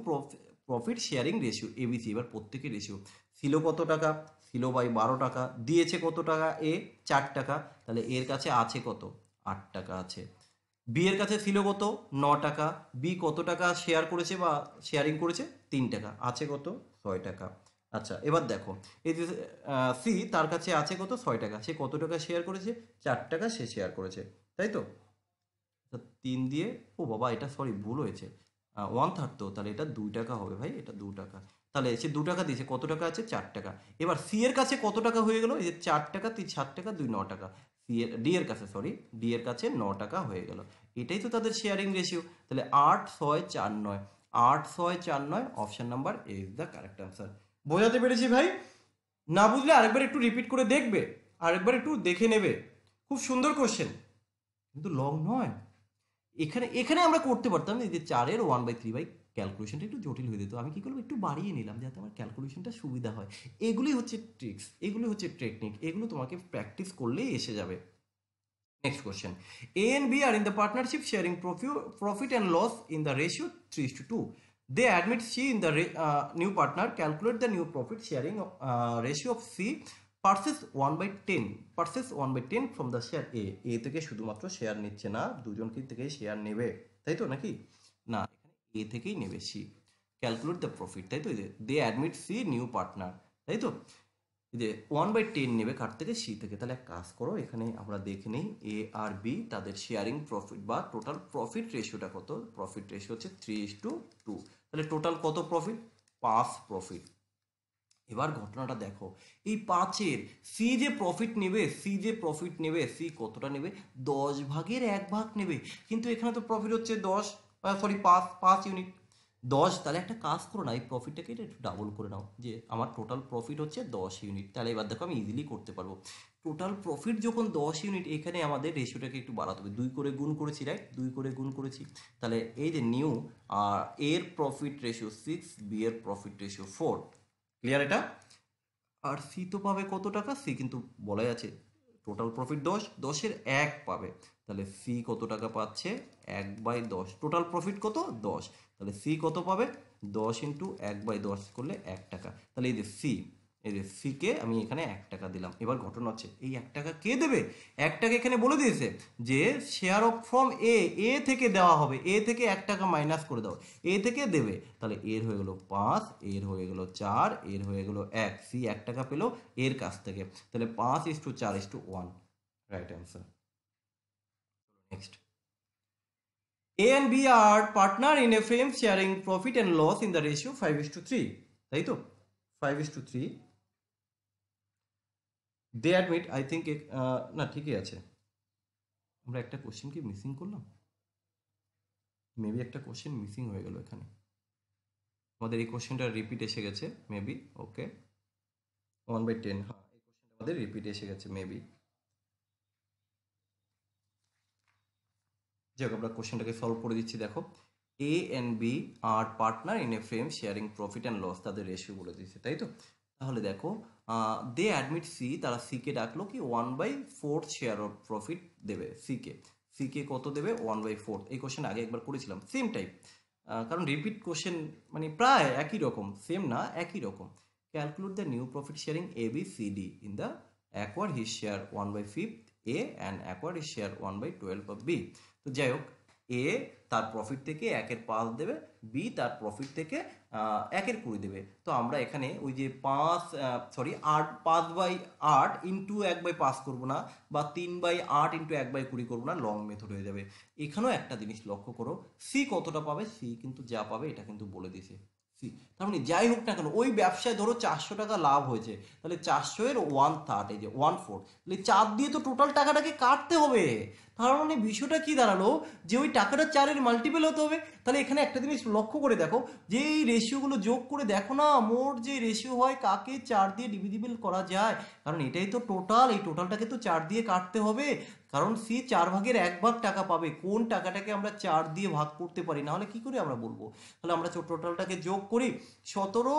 profit sharing ratio ABC. এবার প্রত্যেকের রেশিও, ছিল কত টাকা, ছিল বাই 12 টাকা, দিয়েছে কত টাকা, এ 4 টাকা, তাহলে এর কাছে আছে কত, 8 টাকা আছে। বি এর কাছে ছিল কত, 9 টাকা, বি কত টাকা শেয়ার করেছে বা শেয়ারিং করেছে, 3 টাকা, আছে কত, 6 টাকা। আচ্ছা এবার দেখো, এই যে সি তার কাছে আছে কত, 6 টাকা, সে কত টাকা শেয়ার করেছে, 4 টাকা সে শেয়ার করেছে, তাই তো। 3 দিয়ে, ও বাবা এটা সরি ভুল হয়েছে, 1/3 তো, তাহলে এটা 2 টাকা হবে ভাই, এটা 2 টাকা। তাহলে সে 2 টাকা দিয়েছে, কত টাকা আছে, 4 টাকা। এবার সি এর কাছে কত টাকা হয়ে গেল, এই যে 4 টাকা 3 7 টাকা 2 9 টাকা, সি এর ডি এর কাছে, সরি ডি এর কাছে 9 টাকা হয়ে গেল। এটাই তো তাদের শেয়ারিং রেশিও। তাহলে 8 6 4 9, 8 6 4 9, option number A is the correct answer. বোঝাতে পেরেছি ভাই? না বুঝলে আরেকবার একটু রিপিট করে দেখবে, আরেকবার একটু দেখে নেবে। খুব সুন্দর কোশ্চেন, কিন্তু লং নয়। এখানে এখানে আমরা করতে পারতাম এই যে 4-এর 1/3 ক্যালকুলেশনটা একটু জটিল হয়ে যেত, আমি কি করলাম একটু বাড়িয়ে নিলাম যাতে আমার ক্যালকুলেশনটা সুবিধা হয়। এগুলি হচ্ছে ট্রিক্স, এগুলি হচ্ছে টেকনিক, এগুলো তোমাকে প্র্যাকটিস করলেই এসে যাবে। Next question. A and B are in the partnership sharing profit and loss in the ratio 3:2. They admit C in the new partner. Calculate the new profit sharing ratio of C versus 1/10. Versus 1/10 from the share A. A থেকে শুধুমাত্র শেয়ার নিচ্ছে না, দুজনকে থেকে শেয়ার নেবে, তাই তো নাকি? না, এখানে A থেকেই নেবে C। Calculate the profit, তাই তো? They admit C new partner, তাই তো? যে 1/10 নেবে কার থেকে? সি থেকে। তাহলে এক কাজ করো, এখানে আমরা দেখে নিই এ আর বি তাদের শেয়ারিং প্রফিট বা টোটাল প্রফিট রেশিওটা কত। প্রফিট রেশিও হচ্ছে 3:2। তাহলে টোটাল কত প্রফিট? 5 প্রফিট। এবার ঘটনাটা দেখো, এই 5-এর সি যে প্রফিট নেবে, সি কতটা নেবে? 10/1 নেবে। কিন্তু এখানে তো প্রফিট হচ্ছে 10, সরি 5 ইউনিট। 10, তাহলে একটা কাজ করো না, এই প্রফিটটাকে এটা একটু ডাবল করে নাও, যে আমার টোটাল প্রফিট হচ্ছে 10 ইউনিট। তাহলে এবার দেখো আমি ইজিলি করতে পারবো। টোটাল প্রফিট যখন 10 ইউনিট, এখানে আমাদের রেশিওটাকে একটু বাড়াতে হবে। 2 করে গুণ করেছি, রাইট? 2 করে গুণ করেছি। তাহলে এই যে নিউ, আর এর প্রফিট রেশিও 6, বি এর প্রফিট রেশিও 4। ক্লিয়ার এটা? আর সি তো পাবে কত টাকা? সি কিন্তু বলাই আছে টোটাল প্রফিট 10, 10-এর 1 পাবে। তাহলে সি কত টাকা পাচ্ছে? 1/10। টোটাল প্রফিট কত? 10। তাহলে সি কত পাবে? 10 ইন্টু 1/10 করলে 1 টাকা। তাহলে এই যে সি, এই যে সিকে আমি এখানে 1 টাকা দিলাম। এবার ঘটনা হচ্ছে এই 1 টাকা কে দেবে? 1 টাকা এখানে বলে দিয়েছে যে শেয়ার অফ ফ্রম এ, এ থেকে দেওয়া হবে। এ থেকে 1 টাকা মাইনাস করে দাও, এ থেকে দেবে। তাহলে এর হয়ে গেল 5, এর হয়ে গেল 4, এর হয়ে গেল 1। সি 1 টাকা পেলো এর কাছ থেকে। তাহলে 5:4:1, right answer. Next. A and B are partner in a firm sharing profit and loss in the ratio 5:3, তাই তো? 5:3। দে অ্যাডমিট, আই থিঙ্ক, না ঠিকই আছে। আমরা একটা কোশ্চেন কি মিসিং করলাম? মেবি একটা কোশ্চেন মিসিং হয়ে গেল এখানে। আমাদের এই কোশ্চেনটা রিপিট এসে গেছে মেবি। ওকে, 1/10, হ্যাঁ এই কোশ্চেনটা আমাদের রিপিট এসে গেছে মেবি। যাই হোক, আমরা কোশ্চেনটাকে সলভ করে দিচ্ছি। দেখো, A and B are partner in a firm sharing profit and loss, তাদের রেশিও বলে দিচ্ছে, তাই তো? তাহলে দেখো, দে অ্যাডমিট সি, তারা সিকে ডাকলো কি 1/4 শেয়ার অফ প্রফিট দেবে সিকে। সিকে কত দেবে? 1/4। এই কোশ্চেন আগে একবার করেছিলাম, সেম টাইপ। কারণ রিপিট কোশ্চেন মানে প্রায় একই রকম, সেম না একই রকম। Calculate the new profit sharing A B C D in the acquire his share 1/5 A and acquire his share 1/12 of B. তো যাই হোক, এ তার প্রফিট থেকে 1/5 দেবে, বি তার প্রফিট থেকে 1/20 দেবে। তো আমরা এখানে ওই যে 5/8 ইন্টু 1/5 করবো না, বা 3/8 ইন্টু 1/20 করবো না, লং মেথড হয়ে যাবে। এখানেও একটা জিনিস লক্ষ্য করো, সি কতটা পাবে? সি কিন্তু যা পাবে এটা কিন্তু বলে দিছে। সি তার মানে যাই হোক না কেন, ওই ব্যবসায় ধরো 400 টাকা লাভ হয়েছে, তাহলে 400-এর 1/3, এই যে 1/4, তাহলে 4 দিয়ে তো টোটাল টাকাটাকে কাটতে হবে। তার মানে বিষয়টা কি দাঁড়ালো, যে ওই টাকাটা 4-এর মাল্টিপল হতে হবে। তাহলে এখানে একটা জিনিস লক্ষ্য করে দেখো, যে এই রেশিওগুলো যোগ করে দেখো না, মোট যে রেশিও হয় কাকে 4 দিয়ে ডিভিজিবল করা যায়। কারণ এটাই তো টোটাল, এই টোটালটাকে তো 4 দিয়ে কাটতে হবে। কারণ সি 4/1 টাকা পাবে, কোন টাকাটাকে আমরা 4 দিয়ে ভাগ করতে পারি, না হলে কি করে আমরা বলবো? তাহলে আমরা টোটালটাকে যোগ করি, 17,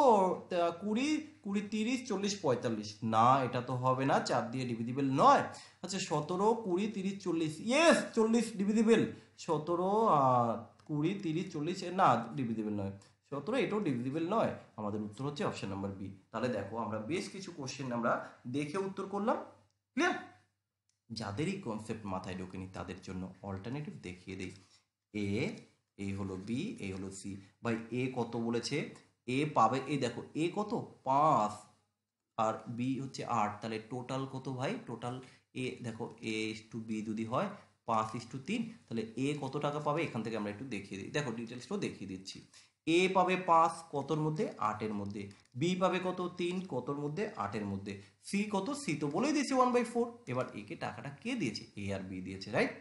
20, 20, 30, 40, 45। না, এটা তো হবে না, 4 দিয়ে ডিভিজিবল নয়। আচ্ছা, 17, 20, 30, 40, ইয়েস 40 ডিভিজিবল। 17, 20, 30, 40 না, ডিভিজিবল নয়। 17 এটাও ডিভিজিবল নয়। আমাদের উত্তর হচ্ছে অপশন নাম্বার বি। তাহলে দেখো, আমরা বেশ কিছু কোশ্চেন আমরা দেখে উত্তর করলাম। ক্লিয়ার? যাদের এই কনসেপ্ট মাথায় ঢোকেনি তাদের জন্য অল্টারনেটিভ দেখিয়ে দিই। এ, এই হলো বি, এই হলো সি। ভাই এ কত বলেছে? এ পাবে, এই দেখো এ কত? 5, আর বি হচ্ছে 8। তাহলে টোটাল কত ভাই? টোটাল এ দেখো, এ টু বি যদি হয় 5:3, তাহলে এ কত টাকা পাবে? এখান থেকে আমরা একটু দেখিয়ে দিই, দেখো ডিটেলসটাও দেখিয়ে দিচ্ছি। এ পাবে 5, কতর মধ্যে? 8-এর মধ্যে। বি পাবে কত? 3, কতর মধ্যে? 8-এর মধ্যে। সি কত? সি তো বলেই দিয়েছে 1/4। এবার একে টাকাটা কে দিয়েছে? এ আর বি দিয়েছে, রাইট?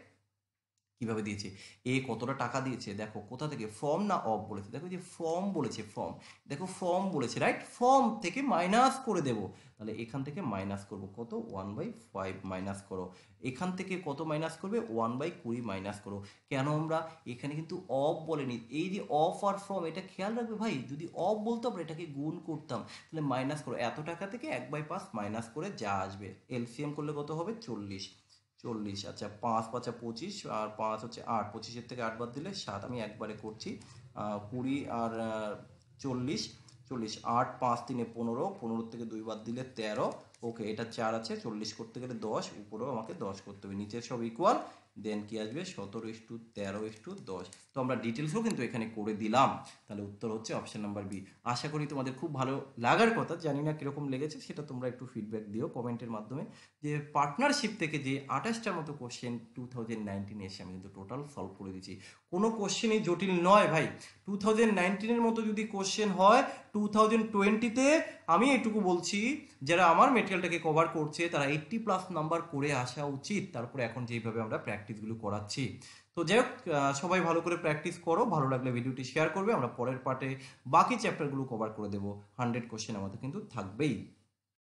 কিভাবে দিয়েছে, এ কতটা টাকা দিয়েছে দেখো, কোথা থেকে, ফর্ম না অফ বলেছে, দেখো যে ফর্ম বলেছে, ফর্ম, দেখো ফর্ম বলেছে, রাইট, ফর্ম থেকে মাইনাস করে দেব, তাহলে এখান থেকে মাইনাস করব কত, 1/5 মাইনাস করো, এখান থেকে কত মাইনাস করবে, 1/20 মাইনাস করো। কেন আমরা এখানে কিন্তু অফ বলেনি, এই যে অফ আর ফর্ম, এটা খেয়াল রাখবে ভাই, যদি অফ বলতো আমরা এটাকে গুণ করতাম, তাহলে মাইনাস করো, এত টাকা থেকে 1/5 মাইনাস করে যা আসবে, এলসিএম করলে কত হবে, 40, 40, আচ্ছা 5 5 25 আর 5 হচ্ছে 8, 25-এর থেকে 8 বাদ দিলে 7, আমি একবারে করছি, 20 আর 40, 40, 8 5 3 15, 15 থেকে 2 বাদ দিলে 13, ওকে এটা 4 আছে, 40 করতে গেলে 10, উপরেও আমাকে 10 করতে হবে, নিচে সব ইকুয়াল, দেন কি আসবে 17:13:10। তো আমরা ডিটেলসও কিন্তু এখানে করে দিলাম, তাহলে উত্তর হচ্ছে অপশন নাম্বার বি। আশা করি তোমাদের খুব ভালো লাগার কথা, জানি না কিরকম লেগেছে, সেটা তোমরা একটু ফিডব্যাক দিও কমেন্টের মাধ্যমে। যে পার্টনারশিপ থেকে যে 28টার মতো কোশ্চেন 2019 এসে আমি কিন্তু টোটাল সলভ করে দিচ্ছি, কোনো কোশ্চেনই জটিল নয় ভাই। 2019-এর মতো যদি কোশ্চেন হয় 2020-তে, আমি এটুকু বলছি, যারা আমার মেটেরিয়ালটাকে কভার করছে তারা 80+ নাম্বার করে আসা উচিত, তারপরে এখন যেইভাবে আমরা প্র্যাকটিসগুলো করাচ্ছি। তো যাই হোক, সবাই ভালো করে প্র্যাকটিস করো, ভালো লাগলে ভিডিওটি শেয়ার করবে, আমরা পরের পার্টে বাকি চ্যাপ্টারগুলো কভার করে দেবো, 100 কোশ্চেন আমাদের কিন্তু থাকবেই।